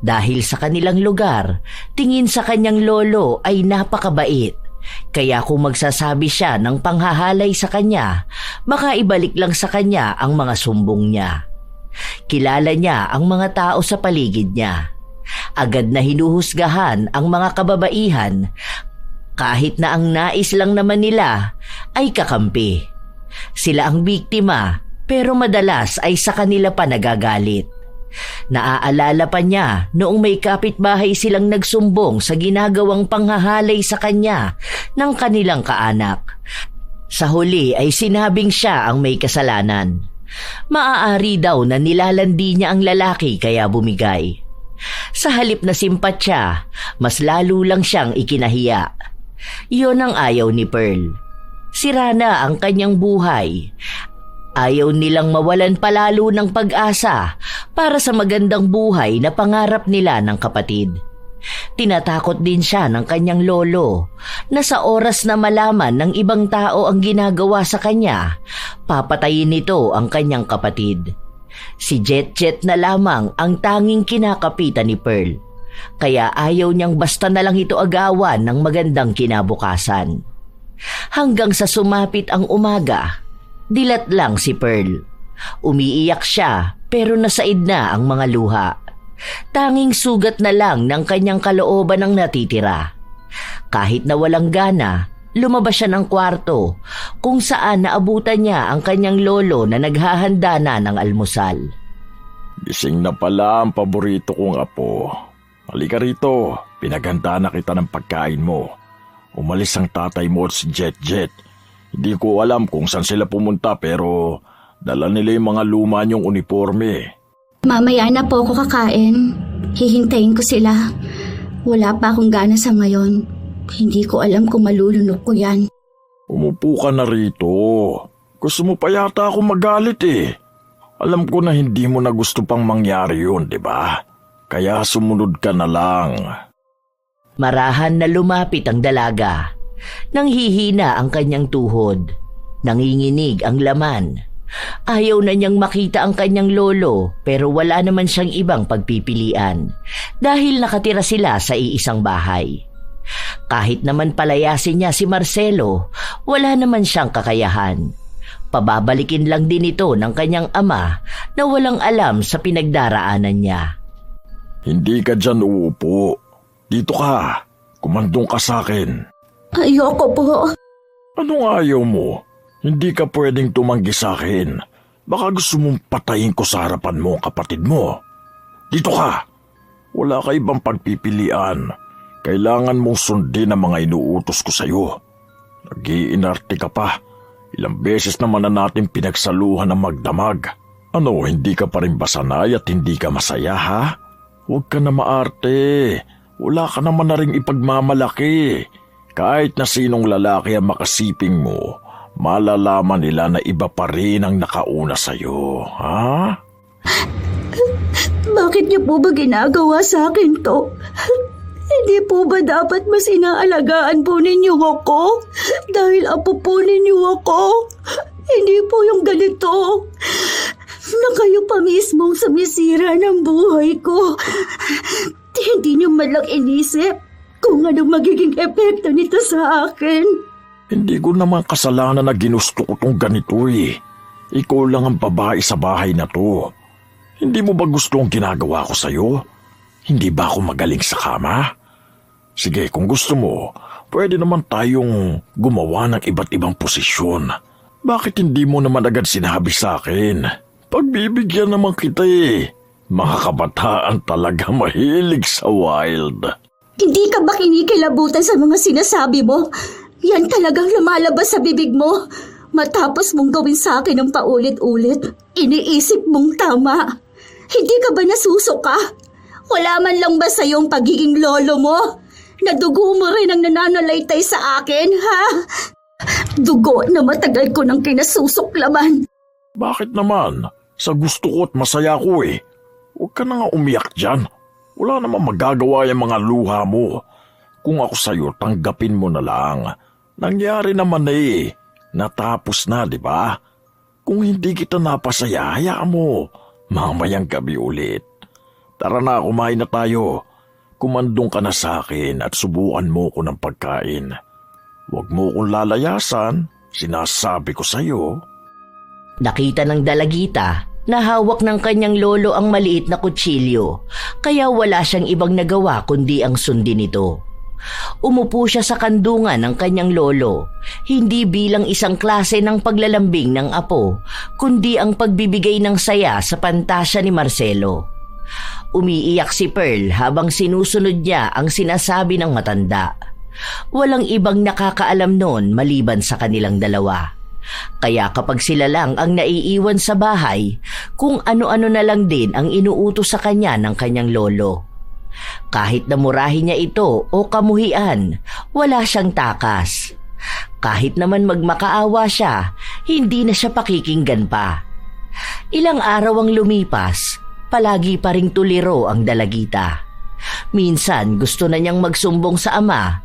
Dahil sa kanilang lugar, tingin sa kanyang lolo ay napakabait. Kaya kung magsasabi siya ng panghahalay sa kanya, baka ibalik lang sa kanya ang mga sumbong niya. Kilala niya ang mga tao sa paligid niya. Agad na hinuhusgahan ang mga kababaihan, kahit na ang nais lang naman nila ay kakampi. Sila ang biktima, pero madalas ay sa kanila pa nagagalit. Naaalala pa niya noong may kapitbahay silang nagsumbong sa ginagawang panghahalay sa kanya ng kanilang kaanak. Sa huli ay sinabing siya ang may kasalanan. Maaari daw na nilalandi niya ang lalaki kaya bumigay. Sa halip na simpatya, mas lalo lang siyang ikinahiya. Iyon ang ayaw ni Pearl. Sira na ang kanyang buhay. Ayaw nilang mawalan palalo ng pag-asa para sa magandang buhay na pangarap nila ng kapatid. Tinatakot din siya ng kanyang lolo na sa oras na malaman ng ibang tao ang ginagawa sa kanya, papatayin nito ang kanyang kapatid. Si Jet na lamang ang tanging kinakapitan ni Pearl, kaya ayaw niyang basta na lang ito agawan ng magandang kinabukasan. Hanggang sa sumapit ang umaga, dilat lang si Pearl. Umiiyak siya pero nasaid na ang mga luha. Tanging sugat na lang ng kanyang kalooban ang natitira. Kahit na walang gana, lumabas siya ng kwarto kung saan naabutan niya ang kanyang lolo na naghahanda na ng almusal. Gising na pala ang paborito kong apo. Halika rito, pinaghanda na kita ng pagkain mo. Umalis ang tatay mo at si Jet. Hindi ko alam kung saan sila pumunta pero dala nila yung mga luma niyong uniforme. Mamaya na po ako kakain. Hihintayin ko sila. Wala pa akong gana sa ngayon. Hindi ko alam kung malulunok ko yan. Umupo ka na rito. Gusto mo pa yata ako magalit eh. Alam ko na hindi mo na gusto pang mangyari yun, di ba? Kaya sumunod ka na lang. Marahan na lumapit ang dalaga. Nanghihina ang kanyang tuhod. Nanginginig ang laman. Ayaw na niyang makita ang kanyang lolo pero wala naman siyang ibang pagpipilian dahil nakatira sila sa iisang bahay. Kahit naman palayasin niya si Marcelo, wala naman siyang kakayahan. Pababalikin lang din ito ng kanyang ama na walang alam sa pinagdaraanan niya. Hindi ka dyan uupo. Dito ka. Kumandong ka sa akin. Ayoko po. Anong ayaw mo? Hindi ka pwedeng tumanggi sa akin. Baka gusto mong patayin ko sa harapan mo, kapatid mo. Dito ka. Wala ka ibang pagpipilian. Kailangan mong sundin ang mga inuutos ko sa'yo. Nag-iinarte ka pa. Ilang beses naman na natin pinagsaluhan ng magdamag. Ano, hindi ka pa rin ba sanay at hindi ka masaya, ha? Huwag ka na maarte. Wala ka naman na ring ipagmamalaki. Kahit na sinong lalaki ang makasiping mo, malalaman nila na iba pa rin ang nakauna sa'yo, ha? Bakit niyo po ba ginagawa sa akin to? Hindi po ba dapat mas inaalagaan po ninyo ako? Dahil apo po ninyo ako. Hindi po yung ganito. Na kayo pa mismong sumisira ng buhay ko. Hindi niyo malang inisip kung anong magiging epekto nito sa akin. Hindi ko naman kasalanan na ginusto ko tong ganito eh. Ikaw lang ang babae sa bahay na to. Hindi mo ba gusto ang ginagawa ko sa'yo? Hindi ba ako magaling sa kama? Sige, kung gusto mo, pwede naman tayong gumawa ng iba't ibang posisyon. Bakit hindi mo naman agad sinabi sa akin? Pagbibigyan naman kita eh. Mga kabataan talaga mahilig sa wild. Hindi ka ba kinikilabutan sa mga sinasabi mo? Yan talagang lumalabas sa bibig mo. Matapos mong gawin sa akin ng paulit-ulit, iniisip mong tama. Hindi ka ba nasusuka? Wala man lang ba sa iyong pagiging lolo mo? Nadugo mo rin ang nananalaytay sa akin, ha? Dugo na matagal ko nang kinasusuklaman. Bakit naman? Sa gusto ko at masaya ko eh. Huwag ka na nga umiyak dyan. Wala namang magagawa yung mga luha mo. Kung ako sa'yo, tanggapin mo na lang. Nangyari naman eh. Natapos na, di ba? Kung hindi kita napasaya, hayaan mo. Mamayang gabi ulit. Tara na, kumain na tayo. Kumandong ka na sa akin at subukan mo ko ng pagkain. Huwag mo kong lalayasan, sinasabi ko sa'yo. Nakita ng dalagita na hawak ng kanyang lolo ang maliit na kutsilyo, kaya wala siyang ibang nagawa kundi ang sundin ito. Umupo siya sa kandungan ng kanyang lolo, hindi bilang isang klase ng paglalambing ng apo, kundi ang pagbibigay ng saya sa pantasya ni Marcelo. Umiiyak si Pearl habang sinusunod niya ang sinasabi ng matanda. Walang ibang nakakaalam noon maliban sa kanilang dalawa. Kaya kapag sila lang ang naiiwan sa bahay, kung ano-ano na lang din ang inuutos sa kanya ng kanyang lolo. Kahit namurahin niya ito o kamuhian, wala siyang takas. Kahit naman magmakaawa siya, hindi na siya pakikinggan pa. Ilang araw ang lumipas, palagi pa ring tuliro ang dalagita. Minsan gusto na niyang magsumbong sa ama,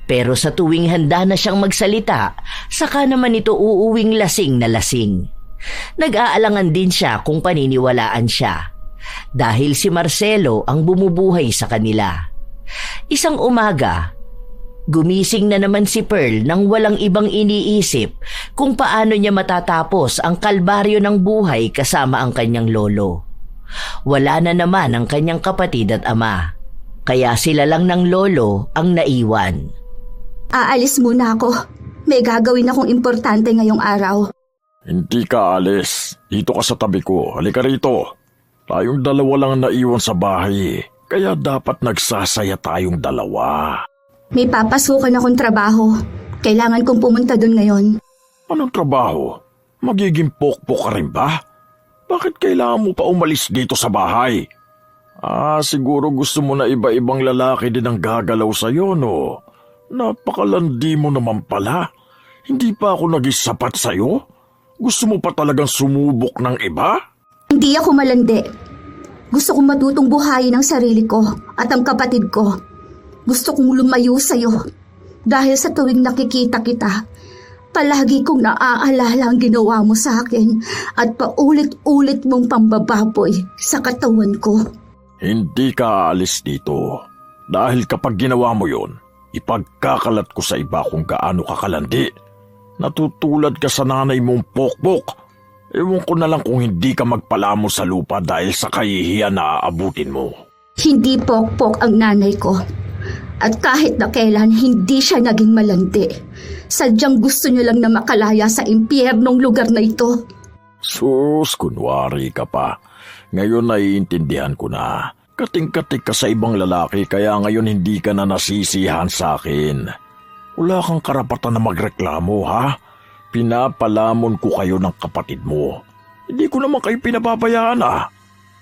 pero sa tuwing handa na siyang magsalita, saka naman ito uuwing lasing na lasing. Nag-aalangan din siya kung paniniwalaan siya, dahil si Marcelo ang bumubuhay sa kanila. Isang umaga, gumising na naman si Pearl nang walang ibang iniisip kung paano niya matatapos ang kalbaryo ng buhay kasama ang kanyang lolo. Wala na naman ang kanyang kapatid at ama, kaya sila lang ng lolo ang naiwan. Aalis muna ako. May gagawin akong importante ngayong araw. Hindi ka alis. Dito ka sa tabi ko. Halika rito. Tayong dalawa lang naiwan sa bahay, kaya dapat nagsasaya tayong dalawa. May papasukan akong trabaho. Kailangan kong pumunta doon ngayon. Anong trabaho? Magiging pokpok ka rin ba? Bakit kailangan mo pa umalis dito sa bahay? Siguro gusto mo na iba-ibang lalaki din ang gagalaw sa'yo, no? Napakalandi mo naman pala. Hindi pa ako naging sapat sa'yo? Gusto mo pa talagang sumubok ng iba? Hindi ako malandi. Gusto kong matutong buhayin ang sarili ko at ang kapatid ko. Gusto kong lumayo sa'yo. Dahil sa tuwing nakikita kita, palagi kong naaalala ang ginawa mo sa akin at paulit-ulit mong pambababoy sa katawan ko. Hindi ka aalis dito. Dahil kapag ginawa mo yun, ipagkakalat ko sa iba kung gaano kakalandi. Natutulad ka sa nanay mong pokpok. Ewan ko na lang kung hindi ka magpalamon sa lupa dahil sa kahihiyan na aabutin mo. Hindi pokpok ang nanay ko. At kahit na kailan, hindi siya naging malandi. Sadyang gusto niya lang na makalaya sa impyernong lugar na ito. Sus, kunwari ka pa. Ngayon naiintindihan ko na. Kating-katik ka sa ibang lalaki kaya ngayon hindi ka na nasisihan sa akin. Wala kang karapatan na magreklamo, ha? Pinapalamon ko kayo ng kapatid mo. Hindi ko naman kayo pinapabayaan, ah.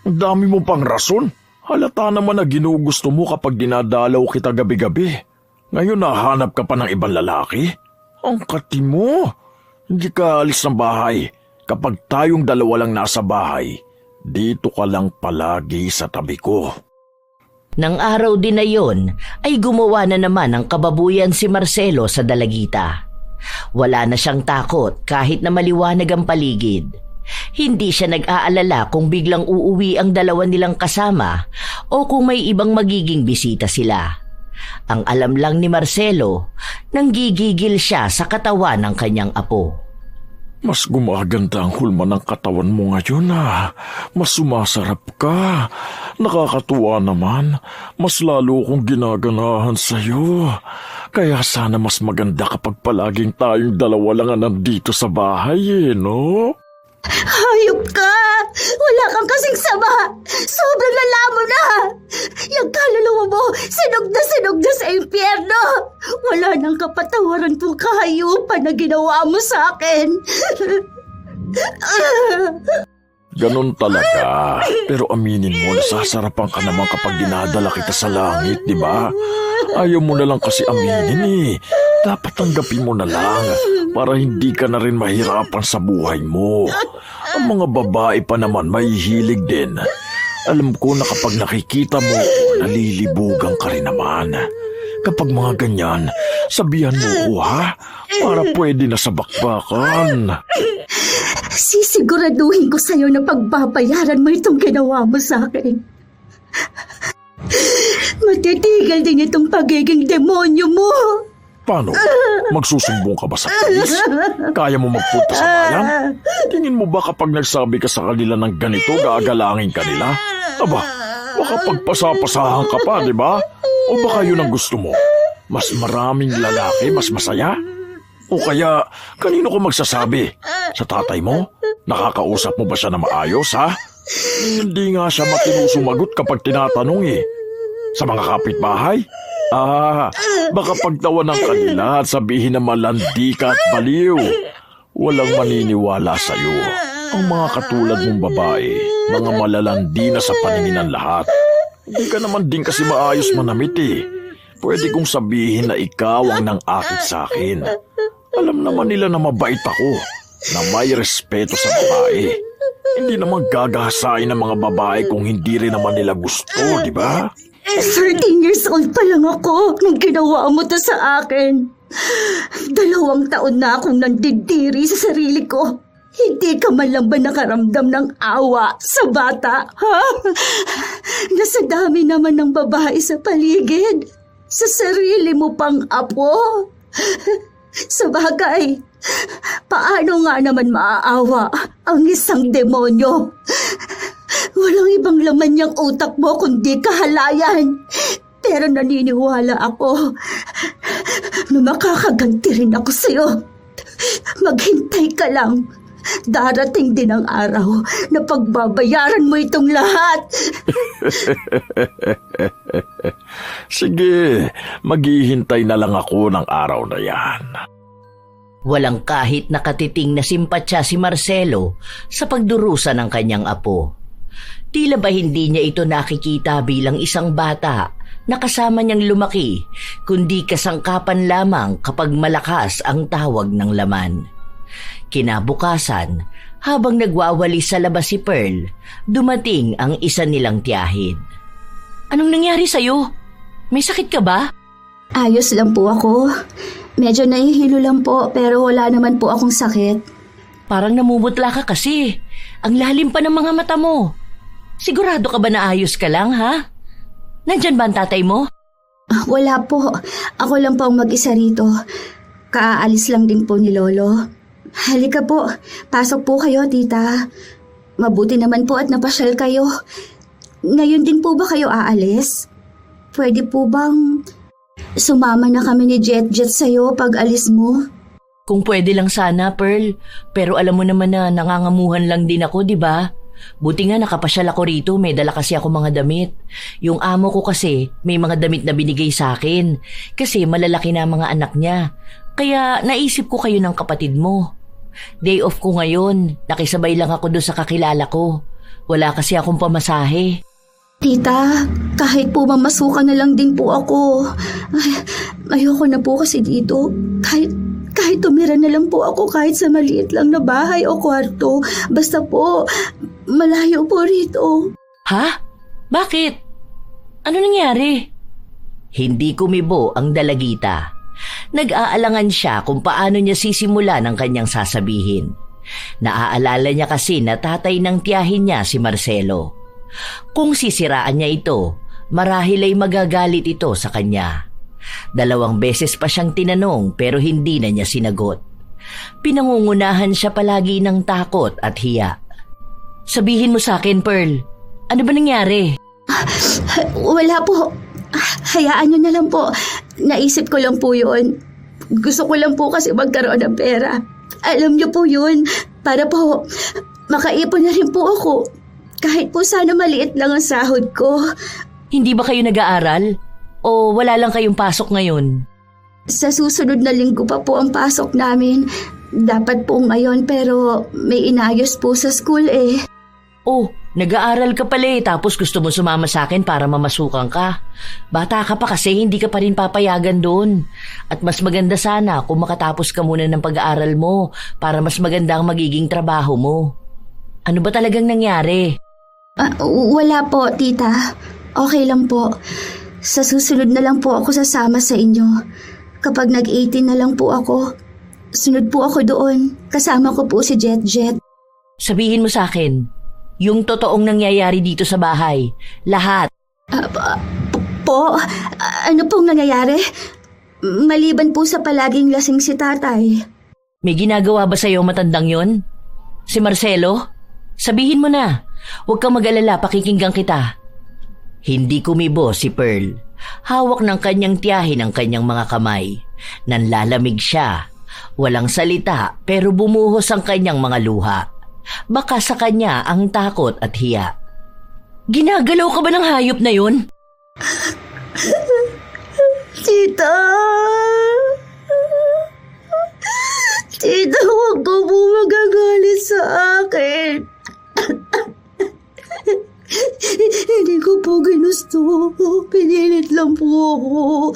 Ang dami mo pang rason. Halata naman na ginugusto mo kapag dinadalaw kita gabi-gabi. Ngayon nahanap ka pa ng ibang lalaki? Ang kati mo. Hindi ka alis ng bahay. Kapag tayong dalawa lang nasa bahay, dito ka lang palagi sa tabi ko. Nang araw din na yon, ay gumawa na naman ng kababuyan si Marcelo sa dalagita. Wala na siyang takot kahit na maliwanag ang paligid. Hindi siya nag-aalala kung biglang uuwi ang dalawa nilang kasama o kung may ibang magiging bisita sila. Ang alam lang ni Marcelo, nanggigigil siya sa katawan ng kanyang apo. Mas gumaganda ang hulma ng katawan mo ngayon, ah. Mas sumasarap ka. Nakakatuwa naman. Mas lalo kong ginaganahan sa'yo. Kaya sana mas maganda kapag palaging tayong dalawa lang nandito sa bahay, no? Hayop ka! Wala kang kasing sama! Sobrang lala mo na! Yung kaluluwa mo, sinog na sa impyerno! Wala nang kapatawaran tong kahayupan na ginawa mo sa akin! Ganon talaga. Pero aminin mo, nasasarapan ka naman kapag dinadala kita sa langit, di ba? Ayaw mo na lang kasi aminin eh. Dapat tanggapin mo na lang para hindi ka na rin mahirapan sa buhay mo. Ang mga babae pa naman may hilig din. Alam ko na kapag nakikita mo, nalilibugan ka rin naman. Kapag mga ganyan, sabihan mo ko, ha? Para pwede na sa bakbakan. Sisiguraduhin ko sa'yo na pagbabayaran mo itong ginawa mo sa akin. Matitigil din itong pagiging demonyo mo. Paano? Magsusumbong ka ba sa pulis? Kaya mo magpunta sa bayan? Tingin mo ba kapag nagsabi ka sa kanila ng ganito, gagalangin ka nila? Aba, baka pagpasapasahan ka pa, di ba? O baka yun ang gusto mo? Mas maraming lalaki, mas masaya? O kaya, kanino ko magsasabi? Sa tatay mo? Nakakausap mo ba siya na maayos, ha? Hindi nga siya makinusumagot kapag tinatanong eh. Sa mga kapitbahay? Baka pagtawa ng kanila at sabihin na malandi ka at baliw. Walang maniniwala sa'yo. Ang mga katulad mong babae, mga malalandi na sa paningin ng lahat. Hindi ka naman din kasi maayos manamit eh. Pwede kong sabihin na ikaw ang nang-akit sa akin. Alam naman nila na mabait ako, na may respeto sa babae. Hindi naman gagahasain ng mga babae kung hindi rin naman nila gusto, di ba? 13 years old pa lang ako nung ginawa mo to sa akin. 2 taon na akong nandidiri sa sarili ko. Hindi ka man lang ba nakaramdam ng awa sa bata, ha? Nasa dami naman ng babae sa paligid. Sa sarili mo pang apo. Sa bagay, paano nga naman maaawa ang isang demonyo? Walang ibang laman niyang utak mo kundi kahalayan. Pero naniniwala ako na makakaganti rin ako sa'yo. Maghintay ka lang. Darating din ang araw na pagbabayaran mo itong lahat. Sige, maghihintay na lang ako ng araw na yan. Walang kahit nakatiting na simpatya si Marcelo sa pagdurusa ng kanyang apo. Tila ba hindi niya ito nakikita bilang isang bata na kasama niyang lumaki, kundi kasangkapan lamang kapag malakas ang tawag ng laman. Kinabukasan, habang nagwawali sa labas si Pearl, dumating ang isa nilang tiyahid. Anong nangyari sa'yo? May sakit ka ba? Ayos lang po ako. Medyo nahihilo lang po pero wala naman po akong sakit. Parang namumutla ka kasi. Ang lalim pa ng mga mata mo. Sigurado ka ba na ayos ka lang, ha? Nandyan ba ang tatay mo? Wala po. Ako lang po ang mag-isa rito. Kaalis lang din po ni Lolo. Halika po, pasok po kayo, tita. Mabuti naman po at napasyal kayo. Ngayon din po ba kayo aalis? Pwede po bang sumama na kami ni Jet sa'yo pag alis mo? Kung pwede lang sana, Pearl. Pero alam mo naman na nangangamuhan lang din ako, di ba? Buti nga nakapasyal ako rito, may dala kasi ako mga damit. Yung amo ko kasi may mga damit na binigay sa akin kasi malalaki na mga anak niya. Kaya naisip ko kayo ng kapatid mo. Day off ko ngayon, nakisabay lang ako doon sa kakilala ko. Wala kasi akong pamasahe. Tita, kahit po mamasukan na lang din po ako. Ayoko na po kasi dito. Kahit tumira na lang po ako kahit sa maliit lang na bahay o kwarto. Basta po, malayo po rito. Ha? Bakit? Ano nangyari? Hindi kumibo ang dalagita. Nag-aalangan siya kung paano niya sisimula ng kanyang sasabihin. Naaalala niya kasi na tatay ng tiyahin niya si Marcelo. Kung sisiraan niya ito, marahil ay magagalit ito sa kanya. 2 beses pa siyang tinanong pero hindi na niya sinagot. Pinangungunahan siya palagi ng takot at hiya. Sabihin mo sa akin, Pearl, ano ba nangyari? Wala po. Hayaan niyo na lang po. Naisip ko lang po yun. Gusto ko lang po kasi magkaroon ng pera. Alam niyo po yun. Para po, makaipon na rin po ako. Kahit po sana maliit lang ang sahod ko. Hindi ba kayo nag-aaral? O wala lang kayong pasok ngayon? Sa susunod na linggo pa po ang pasok namin. Dapat po ngayon pero may inayos po sa school eh. Oh, nag-aaral ka pala eh, tapos gusto mo sumama sa akin para mamasukan ka. Bata ka pa kasi hindi ka pa rin papayagan doon. At mas maganda sana kung makatapos ka muna ng pag-aaral mo para mas maganda ang magiging trabaho mo. Ano ba talagang nangyari? Wala po, tita. Okay lang po. Sa susunod na lang po ako sasama sa inyo. Kapag nag-18 na lang po ako, sunod po ako doon. Kasama ko po si Jet. Sabihin mo sa akin, yung totoong nangyayari dito sa bahay, lahat. Ano pong nangyayari? Maliban po sa palaging lasing si tatay. May ginagawa ba sa'yo matandang yon? Si Marcelo? Sabihin mo na. Huwag kang mag-alala, pakikinggan kita. Hindi kumibo si Pearl. Hawak ng kanyang tiyahin ang kanyang mga kamay. Nanlalamig siya. Walang salita pero bumuhos ang kanyang mga luha. Baka sa kanya ang takot at hiya. Ginagalaw ka ba ng hayop na yun? Tita! Tita, huwag ka po magagalit sa akin. Hindi ko po ginusto. Pinilit lang po ako.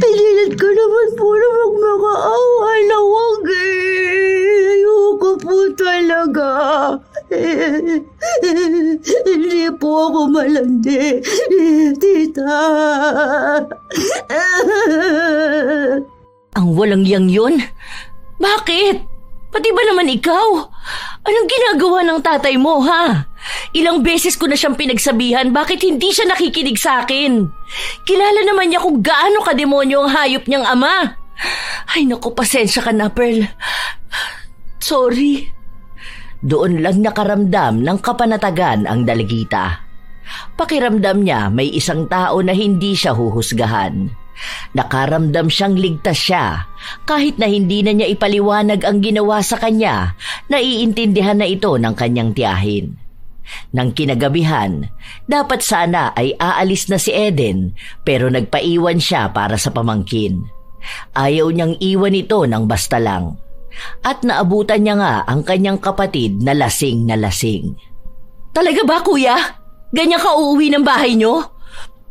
Pinilit ko naman po na magmakaawa na huwag eh. Ayoko po talaga. Hindi po ako malandi, tita. Ang walang yang yun? Bakit? Pati ba naman ikaw? Anong ginagawa ng tatay mo, ha? Ilang beses ko na siyang pinagsabihan, bakit hindi siya nakikinig sa akin? Kilala naman niya kung gaano kademonyo ang hayop niyang ama. Ay naku, pasensya ka na, Pearl. Sorry. Doon lang nakaramdam ng kapanatagan ang dalagita. Pakiramdam niya may isang tao na hindi siya huhusgahan. Nakaramdam siyang ligtas siya. Kahit na hindi na niya ipaliwanag ang ginawa sa kanya, naiintindihan na ito ng kanyang tiyahin. Nang kinagabihan, dapat sana ay aalis na si Eden pero nagpaiwan siya para sa pamangkin. Ayaw niyang iwan ito ng basta lang. At naabutan niya nga ang kanyang kapatid na lasing na lasing. Talaga ba, kuya? Ganyan ka uuwi ng bahay niyo?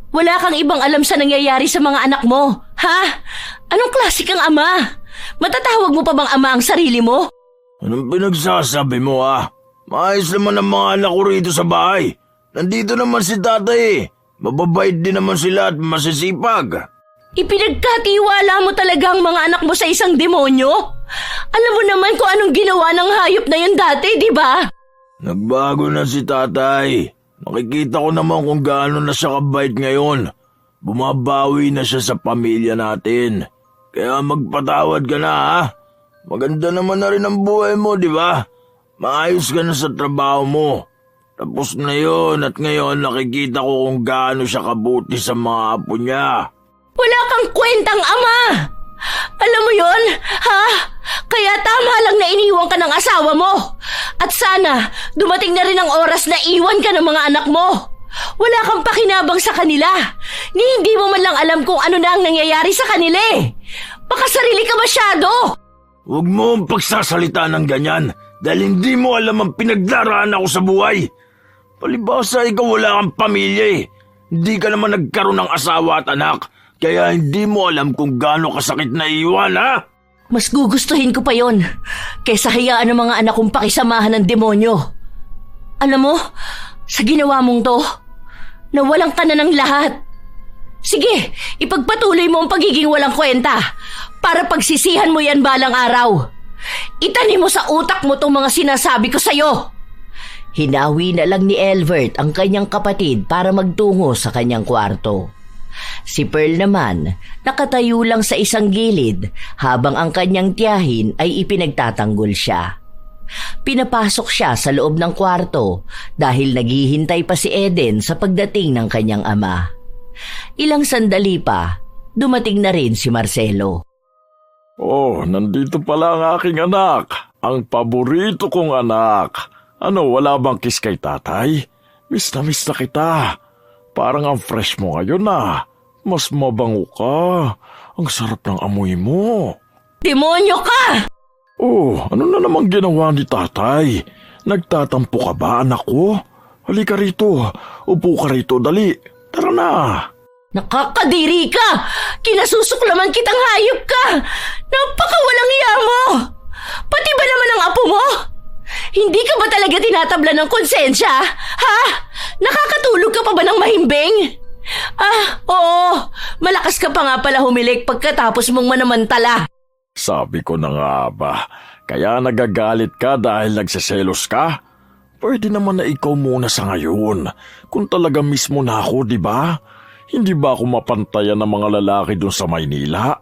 Wala kang ibang alam sa nangyayari sa mga anak mo, ha? Anong klase kang ama? Matatawag mo pa bang ama ang sarili mo? Anong pinagsasabi mo, ah? Maayos naman ang mga anak ko rito sa bahay. Nandito naman si tatay eh. Mababait din naman sila at masisipag. Ipinagkatiwala mo talaga ang mga anak mo sa isang demonyo? Alam mo naman kung anong ginawa ng hayop na yun dati, di ba? Nagbago na si tatay. Nakikita ko naman kung gaano na siya kabait ngayon. Bumabawi na siya sa pamilya natin. Kaya magpatawad ka na, ha? Maganda naman na rin ang buhay mo, di ba? Maayos ka na sa trabaho mo. Tapos na yun at ngayon nakikita ko kung gaano siya kabuti sa mga apo niya. Wala kang kwentang ama! Alam mo yon, ha? Kaya tama lang na iniwan ka ng asawa mo. At sana, dumating na rin ang oras na iwan ka ng mga anak mo. Wala kang pakinabang sa kanila. Ni hindi mo man lang alam kung ano na ang nangyayari sa kanila eh. Baka sarili ka masyado. Huwag mo ang pagsasalita ng ganyan dahil hindi mo alam ang pinagdaraan ako sa buhay. Palibasa ikaw wala kang pamilya eh. Hindi ka naman nagkaroon ng asawa at anak. Kaya hindi mo alam kung gaano kasakit na iwan, ha? Mas gugustuhin ko pa yon kaysa hayaan ng mga anak kong pakisamahan ng demonyo. Alam mo, sa ginawa mong to, nawalan ka na ng lahat. Sige, ipagpatuloy mo ang pagiging walang kwenta para pagsisihan mo yan balang araw. Itanim mo sa utak mo tong mga sinasabi ko sa'yo. Hinawi na lang ni Elvert ang kanyang kapatid para magtungo sa kanyang kwarto. Si Pearl naman, nakatayo lang sa isang gilid habang ang kanyang tiyahin ay ipinagtatanggol siya. Pinapasok siya sa loob ng kwarto dahil naghihintay pa si Eden sa pagdating ng kanyang ama. Ilang sandali pa, dumating na rin si Marcelo. Oh, nandito pala ang aking anak. Ang paborito kong anak. Ano, wala bang kiss kay tatay? Miss na kita. Parang ang fresh mo ngayon ah. Mas mabango ka. Ang sarap ng amoy mo. Demonyo ka! Oh, ano na namang ginawa ni tatay? Nagtatampo ka ba, anak ko? Halika rito. Upo ka rito, dali. Tara na. Nakakadiri ka! Kinasusuklaman kitang hayop ka! Napakawalang iya mo! Pati ba naman ang apo mo? Hindi ka ba talaga tinatabla ng konsensya? Ha? Nakakatulog ka pa ba ng mahimbing? Oo. Malakas ka pa nga pala humilik pagkatapos mong manamantala. Sabi ko na nga ba, kaya nagagalit ka dahil nagseselos ka? Pwede naman na ikaw muna sa ngayon. Kung talaga mismo na ako, di ba? Hindi ba ako mapantayan ng mga lalaki doon sa Maynila?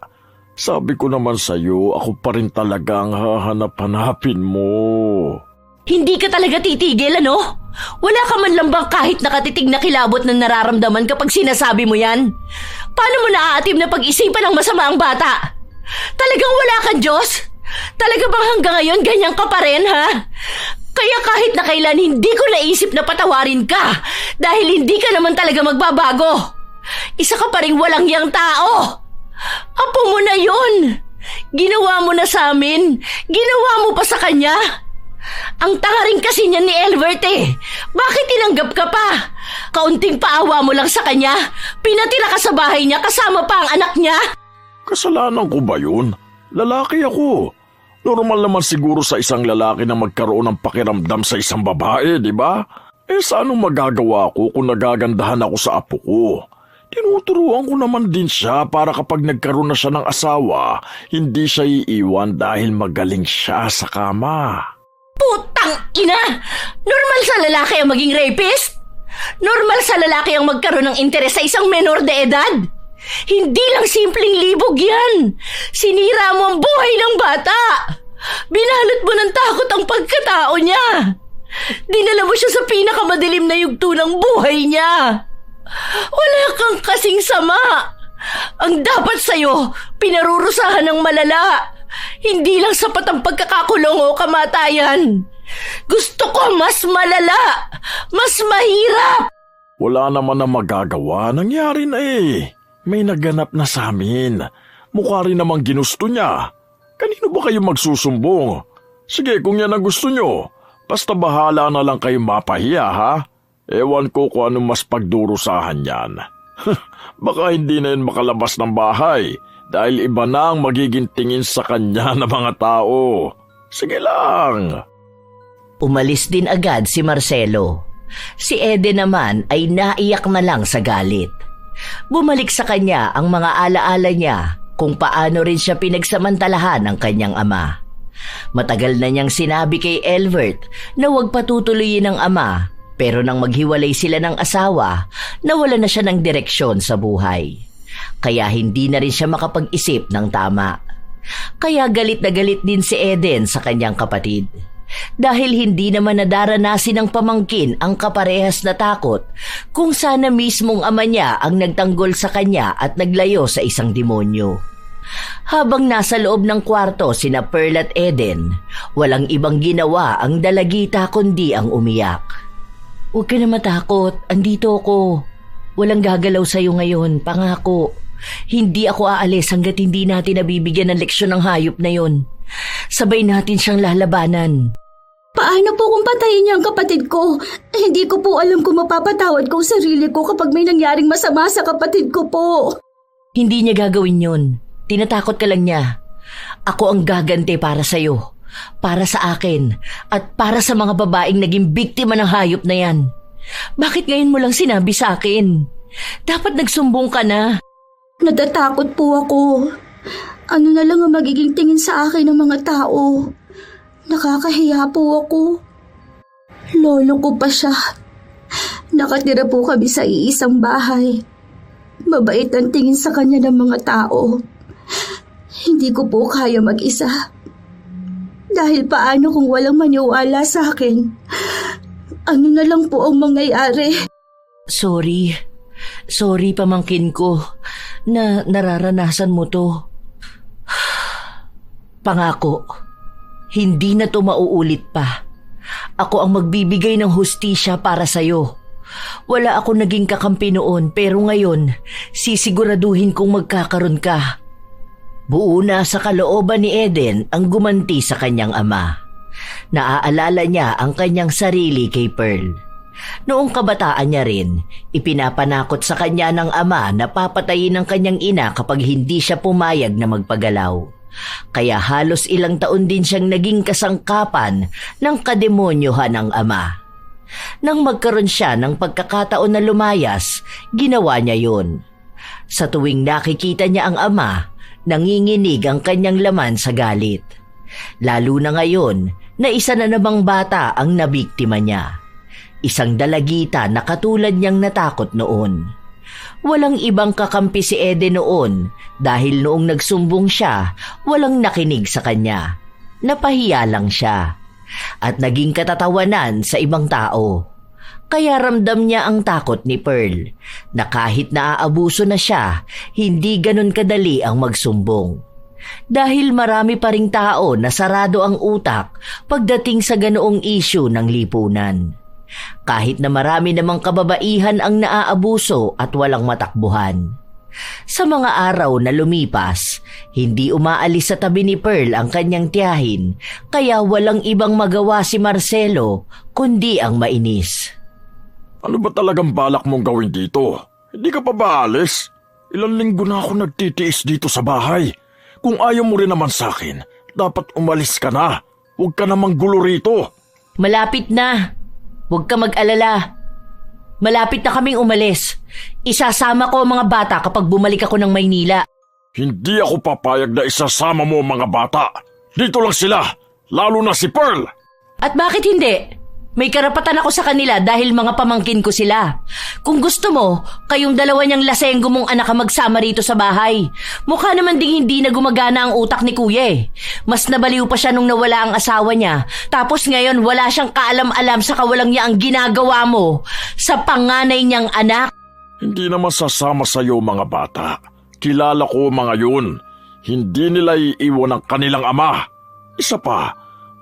Sabi ko naman sa'yo, ako pa rin talagang hahanap-hanapin mo. Hindi ka talaga titigil, ano? Wala ka man lang bang kahit nakatitig na kilabot na nararamdaman kapag sinasabi mo yan? Paano mo naaatim na pag-isipan ng masama ang bata? Talagang wala kang Diyos? Talaga bang hanggang ngayon ganyan ka pa rin, ha? Kaya kahit na kailan hindi ko naisip na patawarin ka dahil hindi ka naman talaga magbabago. Isa ka pa rin walang yang tao. Apo mo na yun. Ginawa mo na sa amin. Ginawa mo pa sa kanya. Ang tanga rin kasi niya ni Elbert eh. Bakit tinanggap ka pa? Kaunting paawa mo lang sa kanya. Pinatira ka sa bahay niya kasama pa ang anak niya. Kasalanan ko ba yun? Lalaki ako. Normal naman siguro sa isang lalaki na magkaroon ng pakiramdam sa isang babae, di ba? Sa anong magagawa ko kung nagagandahan ako sa apo ko? Tinuturuan ko naman din siya para kapag nagkaroon na siya ng asawa, hindi siya iiwan dahil magaling siya sa kama. Putang ina! Normal sa lalaki ang maging rapist? Normal sa lalaki ang magkaroon ng interes sa isang menor de edad? Hindi lang simpleng libog yan. Sinira mo ang buhay ng bata. Binalot mo ng takot ang pagkatao niya. Dinala mo siya sa pinakamadilim na yugto ng buhay niya. Wala kang kasing sama. Ang dapat sa'yo, pinarurusahan ng malala. Hindi lang sapat ang pagkakakulong o kamatayan. Gusto ko mas malala, mas mahirap. Wala naman na magagawa. Nangyari na eh. May naganap na sa amin. Mukha rin namang ginusto niya. Kanino ba kayo magsusumbong? Sige, kung yan ang gusto nyo, basta bahala na lang kayo mapahiya, ha? Ewan ko kung anong mas pagdurusahan yan. Baka hindi na yun makalabas ng bahay dahil iba na ang magiging tingin sa kanya ng mga tao. Sige lang. Umalis din agad si Marcelo. Si Eden naman ay naiyak na lang sa galit. Bumalik sa kanya ang mga alaala niya kung paano rin siya pinagsamantalahan ng kanyang ama. Matagal na niyang sinabi kay Elbert na huwag patutuloyin ng ama Pero nang maghiwalay sila ng asawa, nawala na siya ng direksyon sa buhay. Kaya hindi na rin siya makapag-isip ng tama. Kaya galit na galit din si Eden sa kanyang kapatid. Dahil hindi naman nadaranasin ng pamangkin ang kaparehas na takot kung sana mismong ama niya ang nagtanggol sa kanya at naglayo sa isang demonyo. Habang nasa loob ng kwarto sina Pearl at Eden, walang ibang ginawa ang dalagita kundi ang umiyak. "Huwag ka na matakot, andito ako. Walang gagalaw sa'yo ngayon, pangako. Hindi ako aalis hanggat hindi natin nabibigyan ng leksyon ng hayop na yon. Sabay natin siyang lalabanan." Paano po kung patayin niya ang kapatid ko? Hindi ko po alam kung mapapatawad ko ang sarili ko kapag may nangyaring masama sa kapatid ko po. Hindi niya gagawin yun. Tinatakot ka lang niya. Ako ang gaganti para sa'yo, para sa akin, at para sa mga babaeng naging biktima ng hayop na yan. Bakit ngayon mo lang sinabi sa akin? Dapat nagsumbong ka na. Natatakot po ako. Ano na lang ang magiging tingin sa akin ng mga tao? Nakakahiya po ako. Lolo ko pa siya. Nakatira po kami sa iisang bahay. Mabait ang tingin sa kanya ng mga tao. Hindi ko po kaya mag-isa. Dahil paano kung walang maniwala sa akin? Ano na lang po ang mangyayari? Sorry. Sorry, pamangkin ko, na nararanasan mo to. Pangako, hindi na to mauulit pa. Ako ang magbibigay ng hustisya para sa'yo. Wala ako naging kakampi noon, pero ngayon, sisiguraduhin kong magkakaroon ka. Buo na sa kalooban ni Eden ang gumanti sa kanyang ama. Naaalala niya ang kanyang sarili kay Pearl. Noong kabataan niya rin, ipinapanakot sa kanya ng ama na papatayin ng kanyang ina kapag hindi siya pumayag na magpagalaw. Kaya halos ilang taon din siyang naging kasangkapan ng kademonyohan ng ama. Nang magkaroon siya ng pagkakataon na lumayas, ginawa niya yun. Sa tuwing nakikita niya ang ama, nanginginig ang kanyang laman sa galit. Lalo na ngayon na isa na namang bata ang nabiktima niya. Isang dalagita na katulad niyang natakot noon. Walang ibang kakampi si Eden noon dahil noong nagsumbong siya, walang nakinig sa kanya. Napahiya lang siya at naging katatawanan sa ibang tao. Kaya ramdam niya ang takot ni Pearl na kahit naaabuso na siya, hindi ganun kadali ang magsumbong. Dahil marami pa ring tao na sarado ang utak pagdating sa ganoong issue ng lipunan. Kahit na marami namang kababaihan ang naaabuso at walang matakbuhan. Sa mga araw na lumipas, hindi umaalis sa tabi ni Pearl ang kanyang tiyahin, kaya walang ibang magawa si Marcelo kundi ang mainis. Ano ba talagang balak mong gawin dito? Hindi ka pa ba alis? Ilang linggo na ako nagtitiis dito sa bahay. Kung ayaw mo rin naman sa akin, dapat umalis ka na. Huwag ka namang gulo rito. Malapit na. Huwag ka mag-alala. Malapit na kaming umalis. Isasama ko ang mga bata kapag bumalik ako ng Maynila. Hindi ako papayag na isasama mo ang mga bata. Dito lang sila, lalo na si Pearl. At bakit hindi? May karapatan ako sa kanila dahil mga pamangkin ko sila. Kung gusto mo, kayong dalawa niyang lasenggo mong anak ang magsama rito sa bahay. Mukha naman ding hindi na gumagana ang utak ni Kuya eh. Mas nabaliw pa siya nung nawala ang asawa niya. Tapos ngayon wala siyang kaalam-alam sa kawalang niya ang ginagawa mo sa panganay niyang anak. Hindi naman sasama sa'yo mga bata. Kilala ko mga yun. Hindi nila iiwan ang kanilang ama. Isa pa,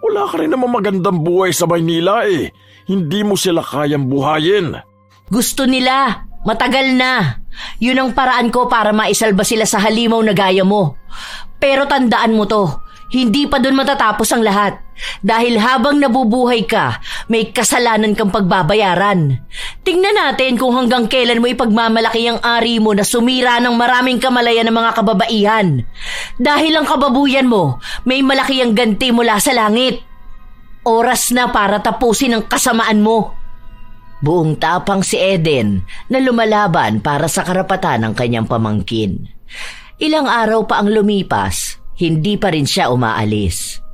wala ka rin naman magandang buhay sa Maynila eh. Hindi mo sila kayang buhayin. Gusto nila. Matagal na. Yun ang paraan ko para maisalba sila sa halimaw na gaya mo. Pero tandaan mo to, hindi pa dun matatapos ang lahat. Dahil habang nabubuhay ka, may kasalanan kang pagbabayaran. Tingnan natin kung hanggang kailan mo ipagmamalaki ang ari mo na sumira ng maraming kamalayan ng mga kababaihan. Dahil ang kababuyan mo, may malaki ang ganti mula sa langit. Oras na para tapusin ang kasamaan mo. Buong tapang si Eden na lumalaban para sa karapatan ng kanyang pamangkin. Ilang araw pa ang lumipas, hindi pa rin siya umaalis.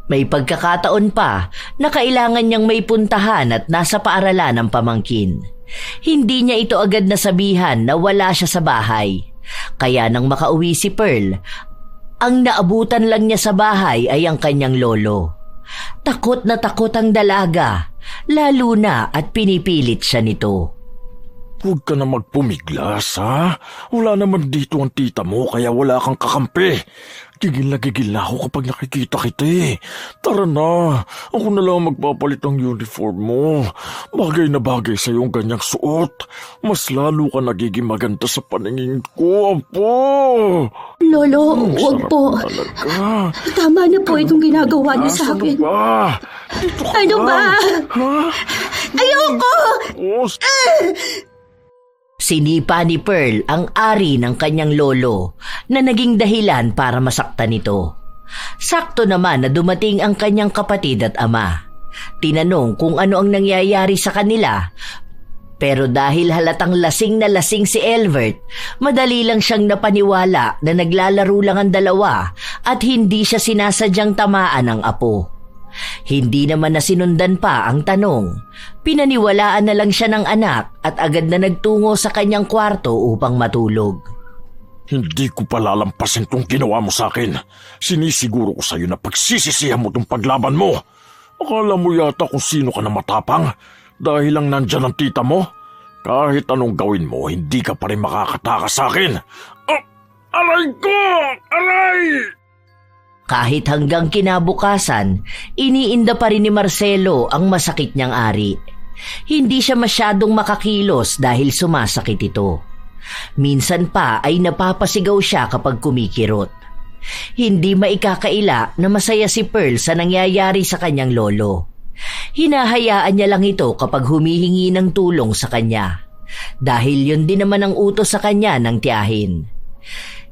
May pagkakataon pa na kailangan niyang may puntahan at nasa paaralan ng pamangkin. Hindi niya ito agad nasabihan na wala siya sa bahay. Kaya nang makauwi si Pearl, ang naabutan lang niya sa bahay ay ang kanyang lolo. Takot na takot ang dalaga, lalo na at pinipilit siya nito. Huwag ka na magpumiglas, ha? Wala naman dito ang tita mo, kaya wala kang kakampi. Gigil na ako kapag nakikita kita eh. Tara na, ako na lang magpapalit ng uniform mo. Bagay na bagay sa iyong ganyang suot. Mas lalo ka nagiging maganda sa paningin ko, apo. Lolo, wag po. Talaga. Tama na po itong ginagawa niyo sa akin. Ano ba? Dito ka Ano ba? Ha? Ayoko! Oh, Sinipa ni Pearl ang ari ng kanyang lolo na naging dahilan para masaktan ito. Sakto naman na dumating ang kanyang kapatid at ama. Tinanong kung ano ang nangyayari sa kanila, pero dahil halatang lasing na lasing si Elvert, madali lang siyang napaniwala na naglalaro lang ang dalawa at hindi siya sinasadyang tamaan ng apo. Hindi naman na sinundan pa ang tanong. Pinaniwalaan na lang siya ng anak at agad na nagtungo sa kanyang kwarto upang matulog. Hindi ko palalampasin tong ginawa mo sa akin. Sinisiguro ko sa'yo na pagsisisihan mo tong paglaban mo. Akala mo yata kung sino ka na matapang dahil lang nandyan ang tita mo. Kahit anong gawin mo, hindi ka pa rin makakatakas sa akin. Aray ko! Aray! Kahit hanggang kinabukasan, iniinda pa rin ni Marcelo ang masakit niyang ari. Hindi siya masyadong makakilos dahil sumasakit ito. Minsan pa ay napapasigaw siya kapag kumikirot. Hindi maikakaila na masaya si Pearl sa nangyayari sa kanyang lolo. Hinahayaan niya lang ito kapag humihingi ng tulong sa kanya. Dahil yun din naman ang utos sa kanya ng tiyahin.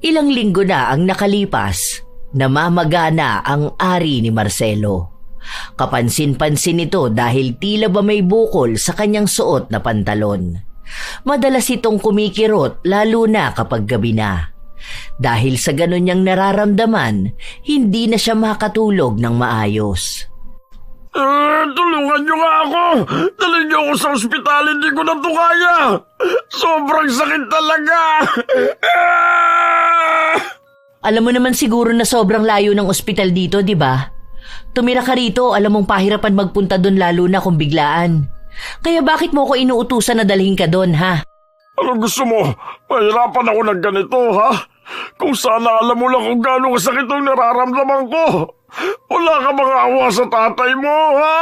Ilang linggo na ang nakalipas, namamagana ang ari ni Marcelo. Kapansin-pansin ito dahil tila ba may bukol sa kanyang suot na pantalon. Madalas itong kumikirot lalo na kapag gabi na. Dahil sa ganun niyang nararamdaman, hindi na siya makatulog ng maayos. Tulungan niyo nga ako! Dalhin niyo ako sa ospital, hindi ko na ito kaya! Sobrang sakit talaga! Alam mo naman siguro na sobrang layo ng ospital dito, di ba? Tumira ka rito, alam mong pahirapan magpunta doon lalo na kung biglaan. Kaya bakit mo ko inuutusan na dalhin ka doon, ha? Ano gusto mo? Mahirapan ako ng ganito, ha? Kung sana alam mo lang kung gaano kasakit ang nararamdaman ko. Wala ka bang awa sa tatay mo, ha?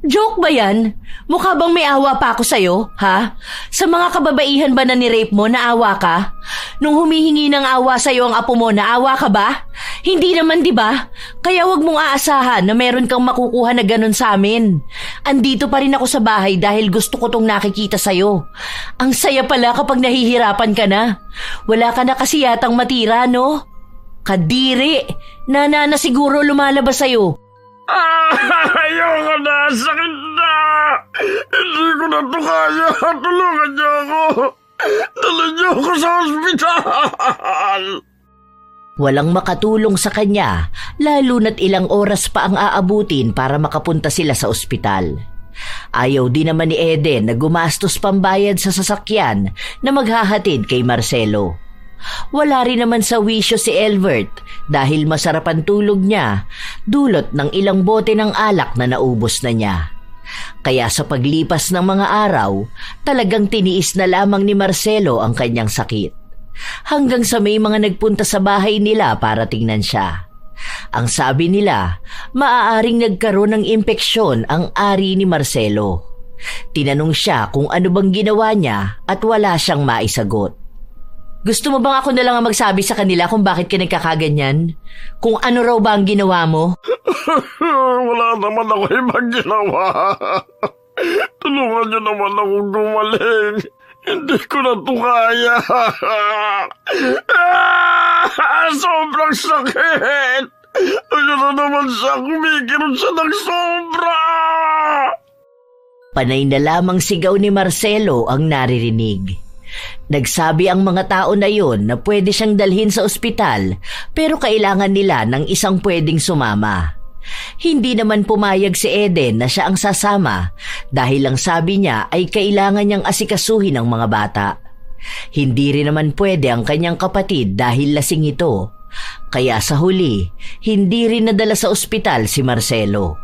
Joke ba yan? Mukha bang may awa pa ako sa'yo, ha? Sa mga kababaihan ba na ni-rape mo, naawa ka? Nung humihingi ng awa sa'yo ang apo mo, naawa ka ba? Hindi naman, di ba? Kaya wag mong aasahan na meron kang makukuha na ganun sa amin. Andito pa rin ako sa bahay dahil gusto ko tong nakikita sa'yo. Ang saya pala kapag nahihirapan ka na. Wala ka na kasi yatang matira, no? Kadiri! Nana na siguro lumalabas sa'yo. Ayoko na! Sakit na! Hindi ko na ito kaya! Tulungan niyo ako! Dala niyo ako sa ospital! Walang makatulong sa kanya, lalo na't ilang oras pa ang aabutin para makapunta sila sa ospital. Ayaw din naman ni Eden na gumastos pambayad sa sasakyan na maghahatid kay Marcelo. Wala rin naman sa wisyo si Elvert dahil masarap ang tulog niya, dulot ng ilang bote ng alak na naubos na niya. Kaya sa paglipas ng mga araw, talagang tiniis na lamang ni Marcelo ang kanyang sakit. Hanggang sa may mga nagpunta sa bahay nila para tingnan siya. Ang sabi nila, maaaring nagkaroon ng impeksyon ang ari ni Marcelo. Tinanong siya kung ano bang ginawa niya at wala siyang maisagot. Gusto mo bang ako na lang ang magsabi sa kanila kung bakit ka nagkakaganyan? Kung ano raw ba ang ginawa mo? Wala naman ako ibang ginawa. Tulungan niyo naman akong gumaling. Hindi ko na ito kaya. Sobrang sakit. Ayun na naman siya. Kumikirot siya ng sobra. Panay na lamang sigaw ni Marcelo ang naririnig. Nagsabi ang mga tao na yon na pwede siyang dalhin sa ospital pero kailangan nila ng isang pwedeng sumama. Hindi naman pumayag si Eden na siya ang sasama dahil ang sabi niya ay kailangan niyang asikasuhin ang mga bata. Hindi rin naman pwede ang kanyang kapatid dahil lasing ito. Kaya sa huli, hindi rin nadala sa ospital si Marcelo.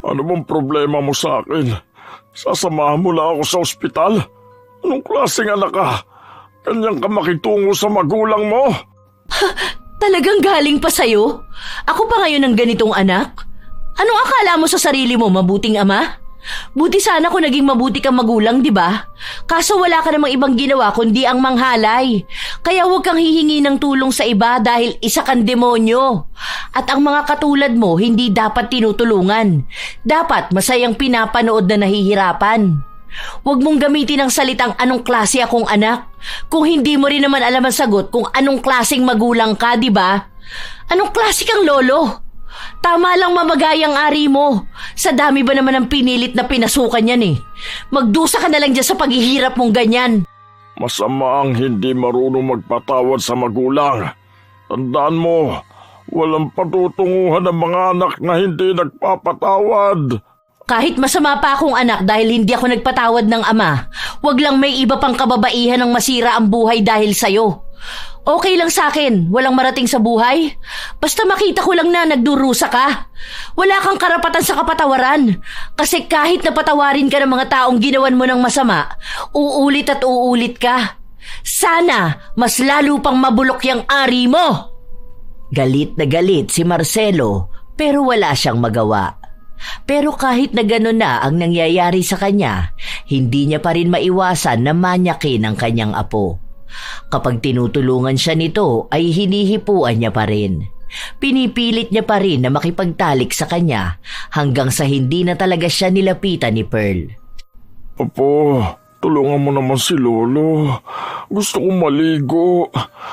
Ano bang problema mo sa akin? Sasamahan mo lang ako sa ospital? Anong klaseng anak ka? Kanyang ka makitungo sa magulang mo? Talagang galing pa sa'yo? Ako pa ngayon ang ganitong anak? Anong akala mo sa sarili mo, mabuting ama? Buti sana kung naging mabuti kang magulang, di ba? Kaso wala ka namang ibang ginawa kundi ang manghalay. Kaya huwag kang hihingi ng tulong sa iba dahil isa kang demonyo. At ang mga katulad mo hindi dapat tinutulungan. Dapat masayang pinapanood na nahihirapan. Huwag mong gamitin ang salitang anong klase akong anak. Kung hindi mo rin naman alam ang sagot kung anong klaseng magulang ka, di ba? Anong klase kang lolo? Tama lang mamagayang ari mo. Sa dami ba naman ang pinilit na pinasukan yan eh? Magdusa ka na lang dyan sa paghihirap mong ganyan. Masama ang hindi marunong magpatawad sa magulang. Tandaan mo, walang patutunguhan ng mga anak na hindi nagpapatawad. Kahit masama pa akong anak dahil hindi ako nagpatawad ng ama, wag lang may iba pang kababaihan ng masira ang buhay dahil sa'yo. Okay lang sa akin, walang marating sa buhay. Basta makita ko lang na nagdurusa ka. Wala kang karapatan sa kapatawaran. Kasi kahit napatawarin ka ng mga taong ginawan mo ng masama, uulit at uulit ka. Sana mas lalo pang mabulok yung ari mo. Galit na galit si Marcelo pero wala siyang magawa. Pero kahit na gano'n na ang nangyayari sa kanya, hindi niya pa rin maiwasan na manyakin ang kanyang apo. Kapag tinutulungan siya nito ay hinihipuan niya pa rin. Pinipilit niya pa rin na makipagtalik sa kanya hanggang sa hindi na talaga siya nilapitan ni Pearl. Apo, tulungan mo naman si Lolo. Gusto kong maligo.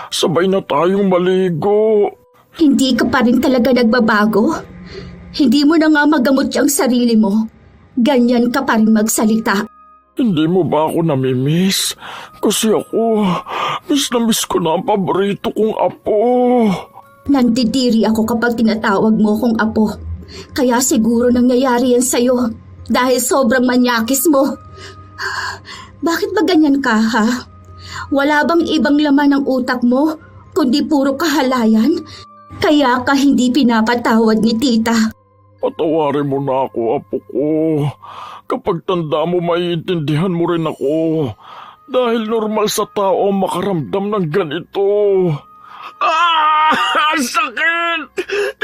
Sabay na tayong maligo. Hindi ka pa rin talaga nagbabago? Hindi mo na nga magamot yung sarili mo. Ganyan ka pa rin magsalita. Hindi mo ba ako namimiss? Kasi ako, miss na miss ko na ang paborito kong apo. Nandidiri ako kapag tinatawag mo kong apo. Kaya siguro nangyayari yan sa'yo dahil sobrang manyakis mo. Bakit ba ganyan ka, ha? Wala bang ibang laman ng utak mo kundi puro kahalayan? Kaya ka hindi pinapatawad ni tita. Patawarin mo na ako, apo ko. Kapag tanda mo, maiintindihan mo rin ako. Dahil normal sa tao makaramdam ng ganito. Ang sakit!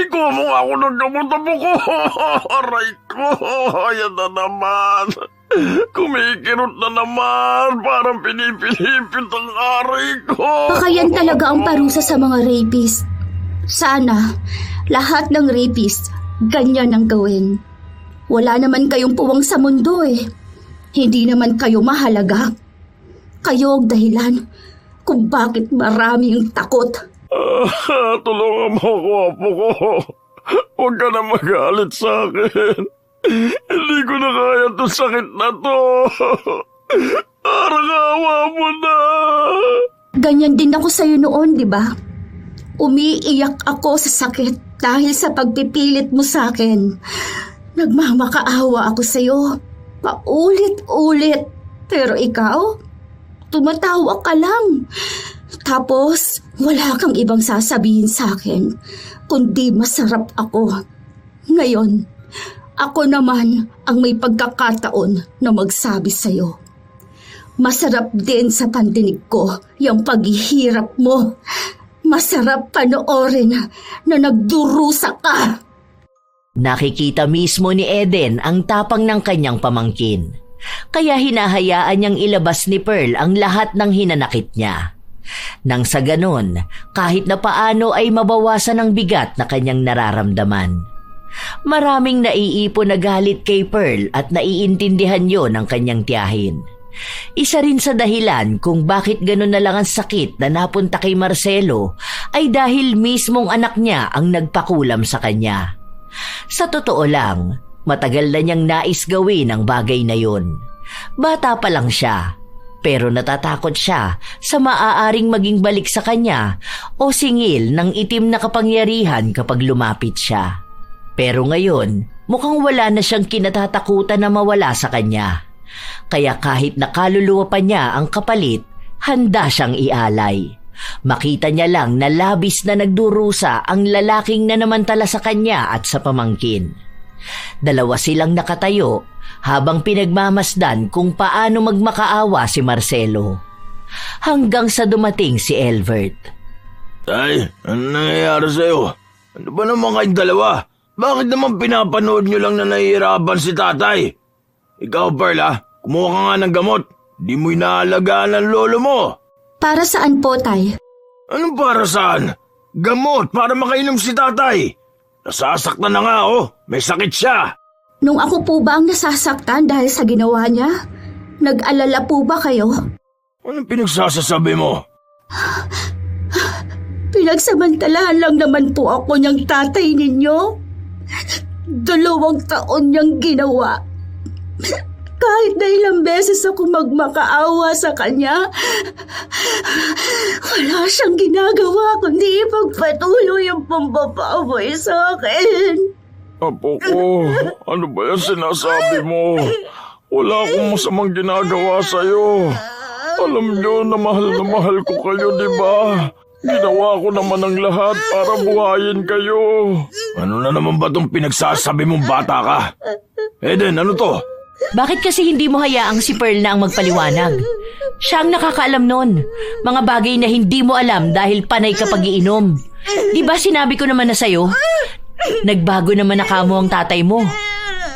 Ikaw mo nga ako ng gamot-abo ko. Aray ko, ayan na naman. Kumikirot na naman. Parang pinipilipit ang aray ko. Baka yan talaga ang parusa sa mga rapist. Sana, lahat ng rapist, ganyan ang gawin. Wala naman kayong puwang sa mundo eh. Hindi naman kayo mahalaga. Kayo ang dahilan kung bakit marami ang takot. Tulungan mo ako, apo ko. Huwag ka na magalit sa akin. Hindi ko na kaya itong sakit na to. Parang awa mo na. Ganyan din ako sa'yo noon, di ba? Umiiyak ako sa sakit dahil sa pagpipilit mo sa akin. Nagmamakaawa ako sa'yo. Paulit-ulit. Pero ikaw, tumatawa ka lang. Tapos, wala kang ibang sasabihin sa akin, kundi masarap ako. Ngayon, ako naman ang may pagkakataon na magsabi sa'yo. Masarap din sa pandinig ko yung paghihirap mo. Masarap panoorin na nagdurusa ka. Nakikita mismo ni Eden ang tapang ng kanyang pamangkin. Kaya hinahayaan niyang ilabas ni Pearl ang lahat ng hinanakit niya. Nang sa ganon, kahit na paano ay mabawasan ang bigat na kanyang nararamdaman. Maraming naiipon na galit kay Pearl at naiintindihan yon ng kanyang tiyahin. Isa rin sa dahilan kung bakit ganon na lang ang sakit na napunta kay Marcelo ay dahil mismong anak niya ang nagpakulam sa kanya. Sa totoo lang, matagal na niyang nais gawin ang bagay na yon. Bata pa lang siya. Pero natatakot siya sa maaaring maging balik sa kanya o singil ng itim na kapangyarihan kapag lumapit siya. Pero ngayon, mukhang wala na siyang kinatatakutan na mawala sa kanya. Kaya kahit nakaluluwa pa niya ang kapalit, handa siyang ialay. Makita niya lang na labis na nagdurusa ang lalaking nanamantala sa kanya at sa pamangkin. Dalawa silang nakatayo habang pinagmamasdan kung paano magmakaawa si Marcelo. Hanggang sa dumating si Elvert. Tay, ano nangyayari sa'yo? Ano ba naman kayong dalawa? Bakit naman pinapanood nyo lang na nahihirapan si tatay? Ikaw, Perla, kumuha ka nga ng gamot. Di mo inaalagaan ang lolo mo. Para saan po, Tay? Anong para saan? Gamot para makainom si tatay. Nasasaktan na nga, oh. May sakit siya. Nung ako po ba ang nasasaktan dahil sa ginawa niya? Nag-alala po ba kayo? Anong pinagsasasabi mo? Pinagsamantalahan lang naman po ako niyang tatay ninyo. 2 taon niyang ginawa. Kahit na ilang beses ako magmakaawa sa kanya, wala siyang ginagawa kundi ipagpatuloy ang pambababoy sa akin. Apo ko, ano ba yung sinasabi mo? Wala akong masamang ginagawa sa'yo. Alam niyo na mahal ko kayo, di ba? Ginawa ko naman ang lahat para buhayin kayo. Ano na naman ba itong pinagsasabi mong bata ka? Eden, ano to? Bakit kasi hindi mo hayaang si Pearl na ang magpaliwanag? Siya ang nakakaalam nun. Mga bagay na hindi mo alam dahil panay ka pag-iinom. Di ba sinabi ko naman na sa'yo? Nagbago naman na kamo ang tatay mo.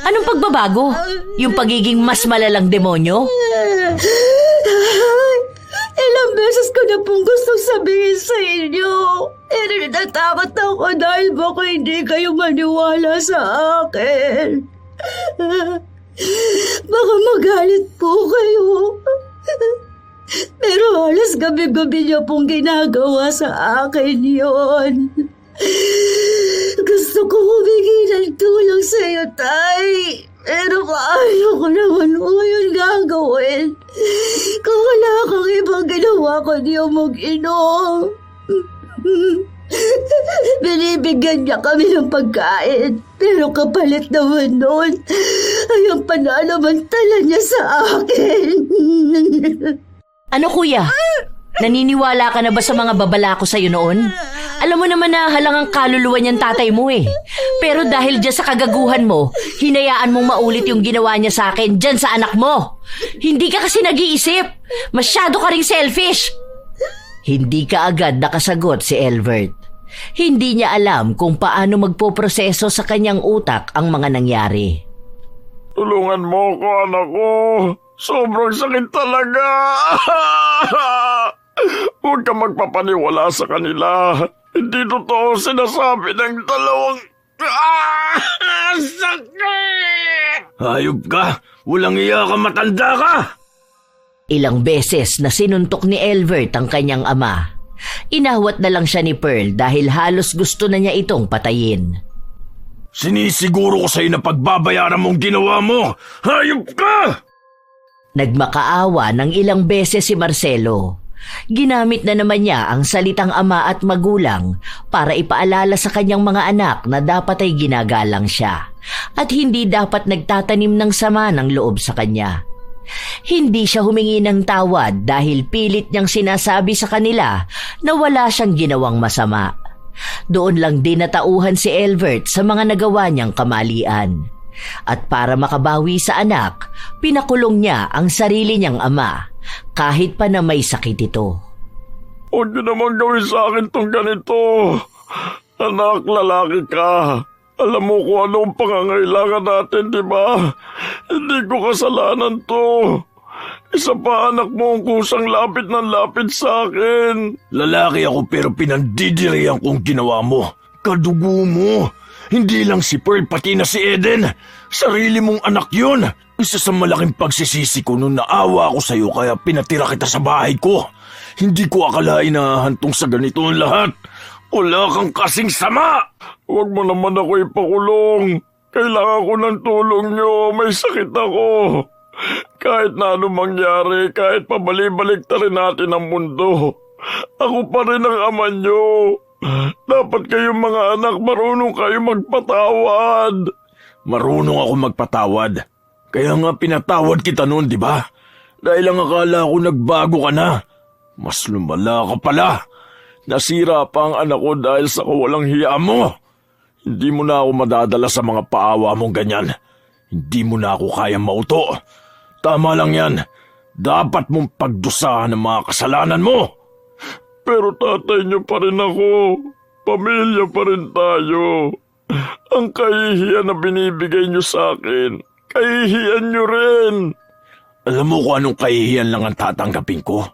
Anong pagbabago? Yung pagiging mas malalang demonyo? Ilang beses ko na pong gustong sabihin sa inyo. Pero natatakot ako dahil baka hindi kayo maniwala sa akin. Baka magalit po kayo. Pero halos gabi-gabi niyo pong ginagawa sa akin yon. Gusto ko humingi ng tulong sa iyo, Tay. Pero paano ko naman yun gagawin kung wala kang ibang ginawa kundi mag-inom? Binibigyan niya kami ng pagkain, pero kapalit naman nun ay ang pananamantala niya sa akin. Ano kuya? Naniniwala ka na ba sa mga babala ko sa'yo noon? Alam mo naman na halangang kaluluwa niyang tatay mo eh. Pero dahil dyan sa kagaguhan mo, hinayaan mong maulit yung ginawa niya sa akin dyan sa anak mo. Hindi ka kasi nag-iisip. Masyado ka ring selfish. Hindi ka agad nakasagot si Elvert. Hindi niya alam kung paano magpoproseso sa kanyang utak ang mga nangyari. Tulungan mo ko, anak ko. Sobrang sakit talaga. Huwag ka magpapaniwala sa kanila. Hindi totoo sinasabi ng dalawang... Sakit! Hayop ka! Walang iya ka, matanda ka! Ilang beses na sinuntok ni Elvert ang kanyang ama. Inawat na lang siya ni Pearl dahil halos gusto na niya itong patayin. Sinisiguro ko sa'yo na pagbabayaran mong ginawa mo! Hayop ka! Nagmakaawa ng ilang beses si Marcelo. Ginamit na naman niya ang salitang ama at magulang para ipaalala sa kanyang mga anak na dapat ay ginagalang siya at hindi dapat nagtatanim ng sama ng loob sa kanya. Hindi siya humingi ng tawad dahil pilit niyang sinasabi sa kanila na wala siyang ginawang masama. Doon lang din natauhan si Elvert sa mga nagawa niyang kamalian. At para makabawi sa anak, pinakulong niya ang sarili niyang ama kahit pa na may sakit ito. Huwag niyo naman gawin sa akin tong ganito. Anak, lalaki ka. Alam mo kung ano ang pangangailangan natin, di ba? Hindi ko kasalanan to. Isa pa, anak mo ang kusang lapit ng lapit sa akin. Lalaki ako pero pinandidirihan kong ginawa mo. Kadugo mo. Hindi lang si Pearl, pati na si Eden. Sarili mong anak yun. Isa sa malaking pagsisisi ko nung naawa ako sa'yo kaya pinatira kita sa bahay ko. Hindi ko akalain na hantong sa ganito ang lahat. Wala kang kasing sama. Huwag mo naman ako ipakulong. Kailangan ko ng tulong niyo. May sakit ako. Kahit na ano mangyari, kahit pabalik-balik ta rin natin ang mundo, ako pa rin ang ama nyo. Dapat kayong mga anak marunong kayo magpatawad. Marunong ako magpatawad. Kaya nga pinatawad kita noon, di ba? Dahil ang akala ko nagbago ka na. Mas lumala ka pala. Nasira pa ang anak ko dahil sa kawalang hiya mo. Hindi mo na ako madadala sa mga paawa mong ganyan. Hindi mo na ako kayang mauto. Tama lang yan. Dapat mong pagdusahan ang mga kasalanan mo. Pero tatay niyo pa rin ako. Pamilya pa rin tayo. Ang kahihiyan na binibigay niyo sa akin, kahihiyan niyo rin. Alam mo kung anong kahihiyan lang ang tatanggapin ko?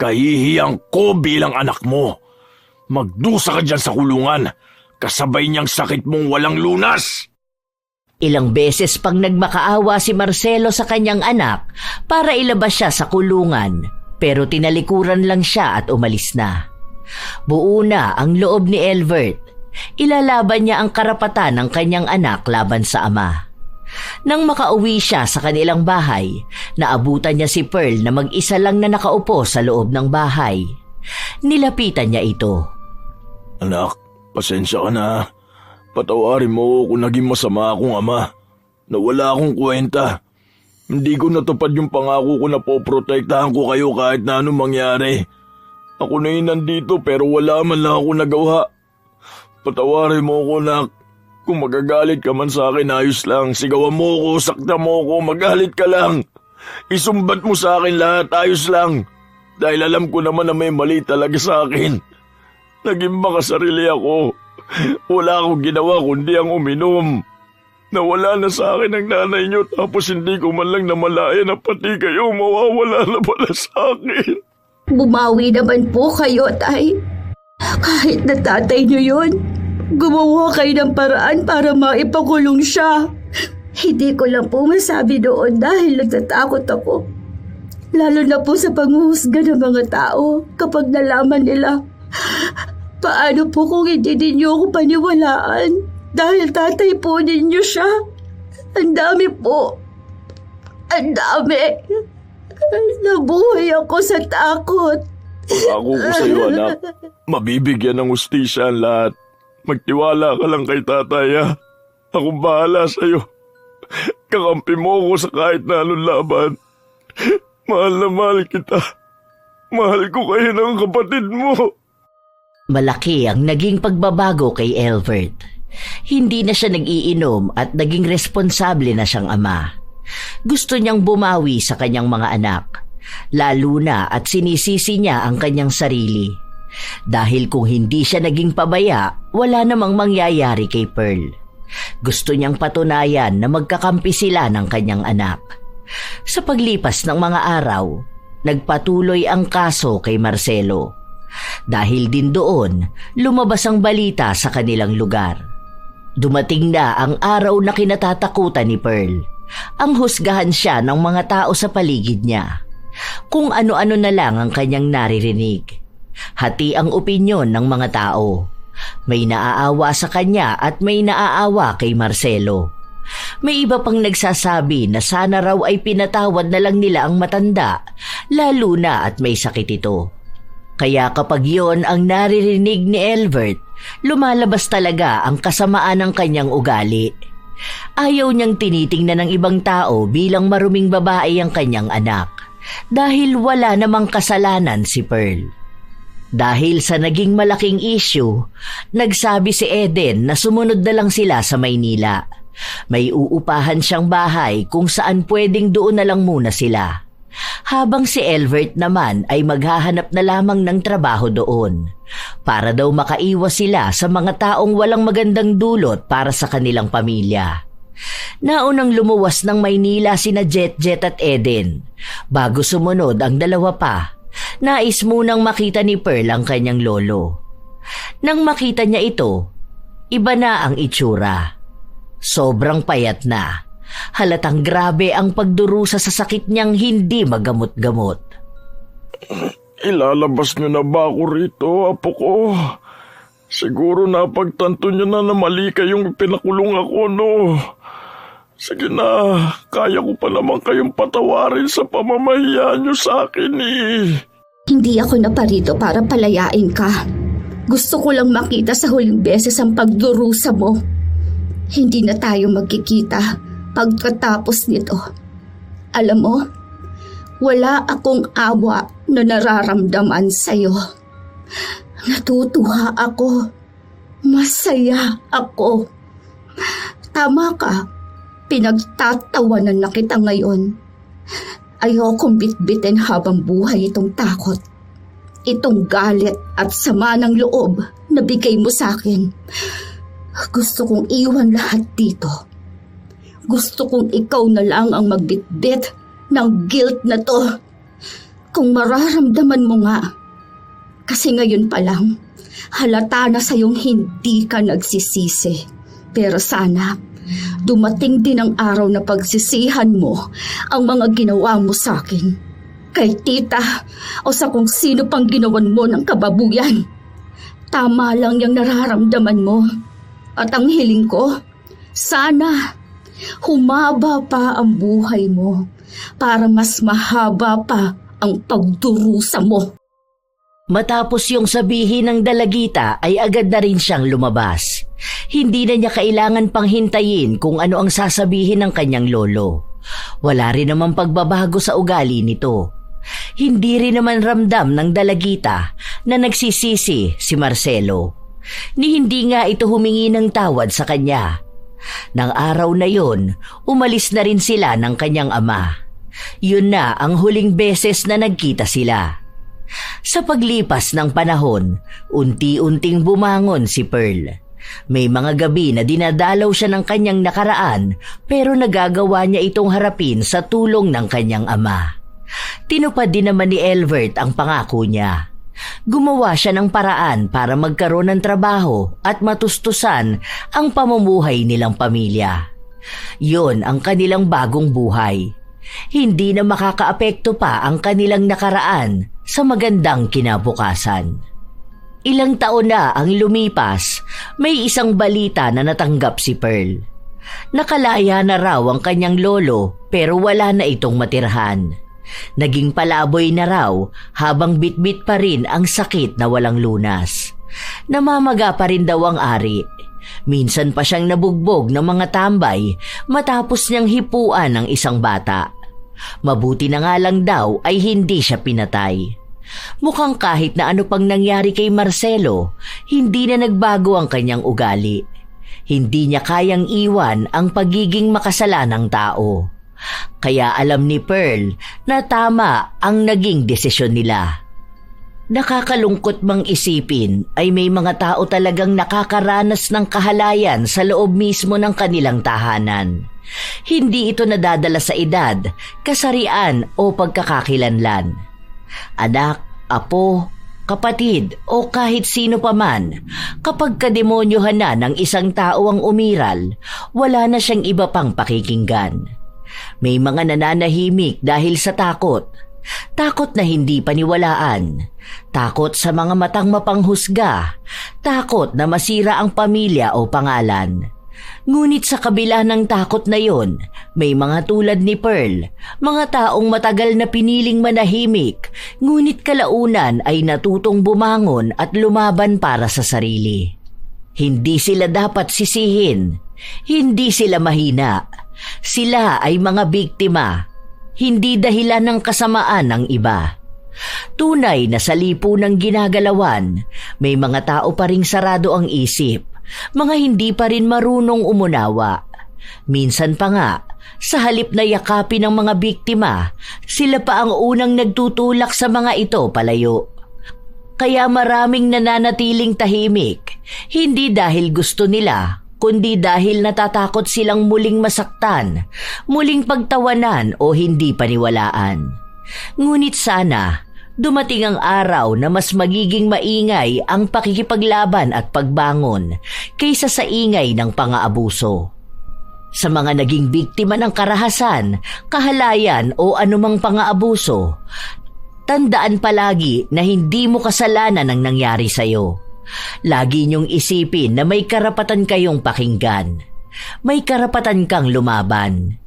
Kahihiyan ko bilang anak mo. Magdusa ka dyan sa kulungan. Kasabay niyang sakit mong walang lunas. Ilang beses pang nagmakaawa si Marcelo sa kanyang anak para ilabas siya sa kulungan, pero tinalikuran lang siya at umalis na. Buo na ang loob ni Elvert. Ilalaban niya ang karapatan ng kanyang anak laban sa ama. Nang makauwi siya sa kanilang bahay, naabutan niya si Pearl na mag-isa lang na nakaupo sa loob ng bahay. Nilapitan niya ito. Anak, pasensya ka na. Patawarin mo kung naging masama akong ama. Nawala akong kwenta. Hindi ko natupad yung pangako ko na poprotektahan ko kayo kahit na anong mangyari. Ako na yun nandito pero wala man lang ako nagawa. Patawarin mo ko, nak. Kung magagalit ka man sa akin, ayos lang. Sigawan mo ko, sakta mo ko, magalit ka lang. Isumbat mo sa akin lahat, ayos lang. Dahil alam ko naman na may mali talaga sa akin. Naging makasarili ako. Wala akong ginawa kundi ang uminom. Nawala na sa akin ang nanay niyo tapos hindi ko man lang namalayan na pati kayo mawawala na pala sa akin. Bumawi naman po kayo, tay. Kahit na tatay niyo yun, gumawa kayo ng paraan para maipakulong siya. Hindi ko lang po masabi doon dahil nagtatakot ako. Lalo na po sa panghuhusga ng mga tao kapag nalaman nila. Paano po kung hindi ninyo ako paniwalaan? Dahil tatay po ninyo siya. Ang dami po. Ang dami. Nabuhay ako sa takot. Pangako ko sa iyo, anak. Mabibigyan ng hustisya ang lahat. Magtiwala ka lang kay tatay, ha? Akong bahala sa iyo. Kakampi mo ako sa kahit na anong laban. Mahal na mahal kita. Mahal ko kayo ng kapatid mo. Malaki ang naging pagbabago kay Elvert. Hindi na siya nag-iinom at naging responsable na siyang ama. Gusto niyang bumawi sa kanyang mga anak, lalo na at sinisisi niya ang kanyang sarili. Dahil kung hindi siya naging pabaya, wala namang mangyayari kay Pearl. Gusto niyang patunayan na magkakampi sila ng kanyang anak. Sa paglipas ng mga araw, nagpatuloy ang kaso kay Marcelo. Dahil din doon, lumabas ang balita sa kanilang lugar. Dumating na ang araw na kinatatakutan ni Pearl. Ang husgahan siya ng mga tao sa paligid niya. Kung ano-ano na lang ang kanyang naririnig. Hati ang opinyon ng mga tao. May naaawa sa kanya at may naaawa kay Marcelo. May iba pang nagsasabi na sana raw ay pinatawad na lang nila ang matanda, lalo na at may sakit ito. Kaya kapag yon ang naririnig ni Elvert, lumalabas talaga ang kasamaan ng kanyang ugali. Ayaw niyang tinitingnan ng ibang tao bilang maruming babae ang kanyang anak, dahil wala namang kasalanan si Pearl. Dahil sa naging malaking issue, nagsabi si Eden na sumunod na lang sila sa Maynila. May uupahan siyang bahay kung saan pwedeng doon na lang muna sila. Habang si Elvert naman ay maghahanap na lamang ng trabaho doon para daw makaiwas sila sa mga taong walang magandang dulot para sa kanilang pamilya. Naunang lumuwas ng Maynila sina Jet at Eden. Bago sumunod ang dalawa pa, nais munang makita ni Pearl ang kanyang lolo. Nang makita niya ito, iba na ang itsura. Sobrang payat na. Halatang grabe ang pagdurusa sa sakit niyang hindi magamot-gamot. Ilalabas niyo na ba ako rito, apo ko? Siguro napagtanto niyo na mali kayong pinakulong ako, no? Sige na, kaya ko pa naman kayong patawarin sa pamamahiya niyo sa akin eh. Hindi ako naparito para palayain ka. Gusto ko lang makita sa huling beses ang pagdurusa mo. Hindi na tayo magkikita pagkatapos nito. Alam mo, wala akong awa na nararamdaman sa'yo. Natutuwa ako. Masaya ako. Tama ka. Pinagtatawanan na kita ngayon. Ayokong bitbitin habang buhay itong takot. Itong galit at sama ng loob na bigay mo sa akin. Gusto kong iwan lahat dito. Gusto kong ikaw na lang ang magbitbit ng guilt na to. Kung mararamdaman mo nga. Kasi ngayon pa lang, halata na sa'yong hindi ka nagsisisi. Pero sana, dumating din ang araw na pagsisihan mo ang mga ginawa mo sa akin. Kay tita o sa kung sino pang ginawan mo ng kababuyan. Tama lang yung nararamdaman mo. At ang hiling ko, sana humaba pa ang buhay mo para mas mahaba pa ang pagdurusa mo. Matapos yung sabihin ng dalagita ay agad na rin siyang lumabas. Hindi na niya kailangan pang hintayin kung ano ang sasabihin ng kanyang lolo. Wala rin naman pagbabago sa ugali nito. Hindi rin naman ramdam ng dalagita na nagsisisi si Marcelo. Ni hindi nga ito humingi ng tawad sa kanya. Nang araw na yon, umalis na rin sila ng kanyang ama. Yun na ang huling beses na nagkita sila. Sa paglipas ng panahon, unti-unting bumangon si Pearl. May mga gabi na dinadalaw siya ng kanyang nakaraan pero nagagawa niya itong harapin sa tulong ng kanyang ama. Tinupad din naman ni Elvert ang pangako niya. Gumawa siya ng paraan para magkaroon ng trabaho at matustusan ang pamumuhay nilang pamilya. Yun ang kanilang bagong buhay. Hindi na makakaapekto pa ang kanilang nakaraan sa magandang kinabukasan. Ilang taon na ang lumipas, may isang balita na natanggap si Pearl. Nakalaya na raw ang kanyang lolo pero wala na itong matirhan. Naging palaboy na raw habang bitbit pa rin ang sakit na walang lunas. Namamaga pa rin daw ang ari. Minsan pa siyang nabugbog ng mga tambay matapos niyang hipuan ng isang bata. Mabuti na nga lang daw ay hindi siya pinatay. Mukhang kahit na ano pang nangyari kay Marcelo, hindi na nagbago ang kanyang ugali. Hindi niya kayang iwan ang pagiging makasalanang tao. Kaya alam ni Pearl na tama ang naging desisyon nila. Nakakalungkot mang isipin ay may mga tao talagang nakakaranas ng kahalayan sa loob mismo ng kanilang tahanan. Hindi ito nadadala sa edad, kasarian o pagkakakilanlan. Anak, apo, kapatid o kahit sino paman, kapag kademonyohan na ng isang tao ang umiral, wala na siyang iba pang pakikinggan. May mga nananahimik dahil sa takot. Takot na hindi paniwalaan. Takot sa mga matang mapanghusga. Takot na masira ang pamilya o pangalan. Ngunit sa kabila ng takot na yon, may mga tulad ni Pearl, mga taong matagal na piniling manahimik, ngunit kalaunan ay natutong bumangon at lumaban para sa sarili. Hindi sila dapat sisihin. Hindi sila mahina. Sila ay mga biktima, hindi dahilan ng kasamaan ng iba. Tunay na sa lipo ng ginagalawan, may mga tao pa ring sarado ang isip, mga hindi pa rin marunong umunawa. Minsan pa nga, sa halip na yakapin ng mga biktima, sila pa ang unang nagtutulak sa mga ito palayo. Kaya maraming nananatiling tahimik, hindi dahil gusto nila, kundi dahil natatakot silang muling masaktan, muling pagtawanan o hindi paniwalaan. Ngunit sana, dumating ang araw na mas magiging maingay ang pakikipaglaban at pagbangon kaysa sa ingay ng pang-aabuso. Sa mga naging biktima ng karahasan, kahalayan o anumang pang-aabuso, tandaan palagi na hindi mo kasalanan ang nangyari sa'yo. Lagi niyong isipin na may karapatan kayong pakinggan. may karapatan kang lumaban.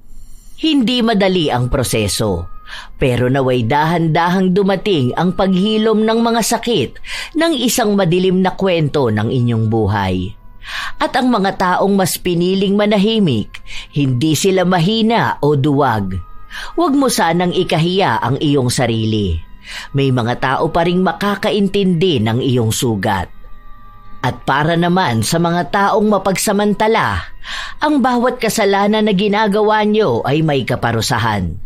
Hindi madali ang proseso, pero naway dahan-dahang dumating ang paghilom ng mga sakit ng isang madilim na kwento ng inyong buhay. At ang mga taong mas piniling manahimik, hindi sila mahina o duwag. Huwag mo sanang ikahiya ang iyong sarili. May mga tao pa ring makakaintindi ng iyong sugat. At para naman sa mga taong mapagsamantala, ang bawat kasalanan na ginagawa nyo ay may kaparusahan.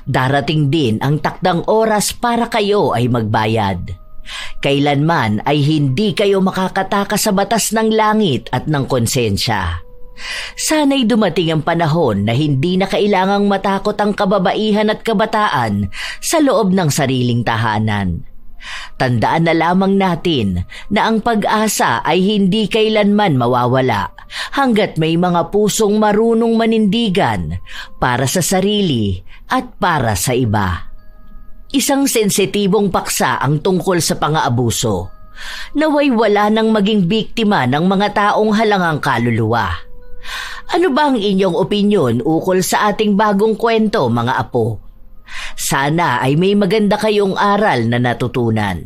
Darating din ang takdang oras para kayo ay magbayad. Kailanman ay hindi kayo makakatakas sa batas ng langit at ng konsensya. Sana'y dumating ang panahon na hindi na kailangang matakot ang kababaihan at kabataan sa loob ng sariling tahanan. Tandaan na lamang natin na ang pag-asa ay hindi kailanman mawawala hanggat may mga pusong marunong manindigan para sa sarili at para sa iba. Isang sensitibong paksa ang tungkol sa pang-aabuso. Naway wala nang maging biktima ng mga taong halangang kaluluwa. Ano ba ang inyong opinyon ukol sa ating bagong kwento, mga apo? Sana ay may maganda kayong aral na natutunan.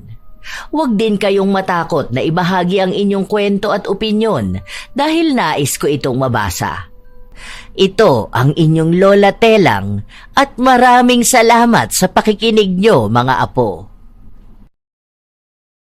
Huwag din kayong matakot na ibahagi ang inyong kwento at opinyon dahil nais ko itong mabasa. Ito ang inyong Lola Telang at maraming salamat sa pakikinig nyo, mga apo.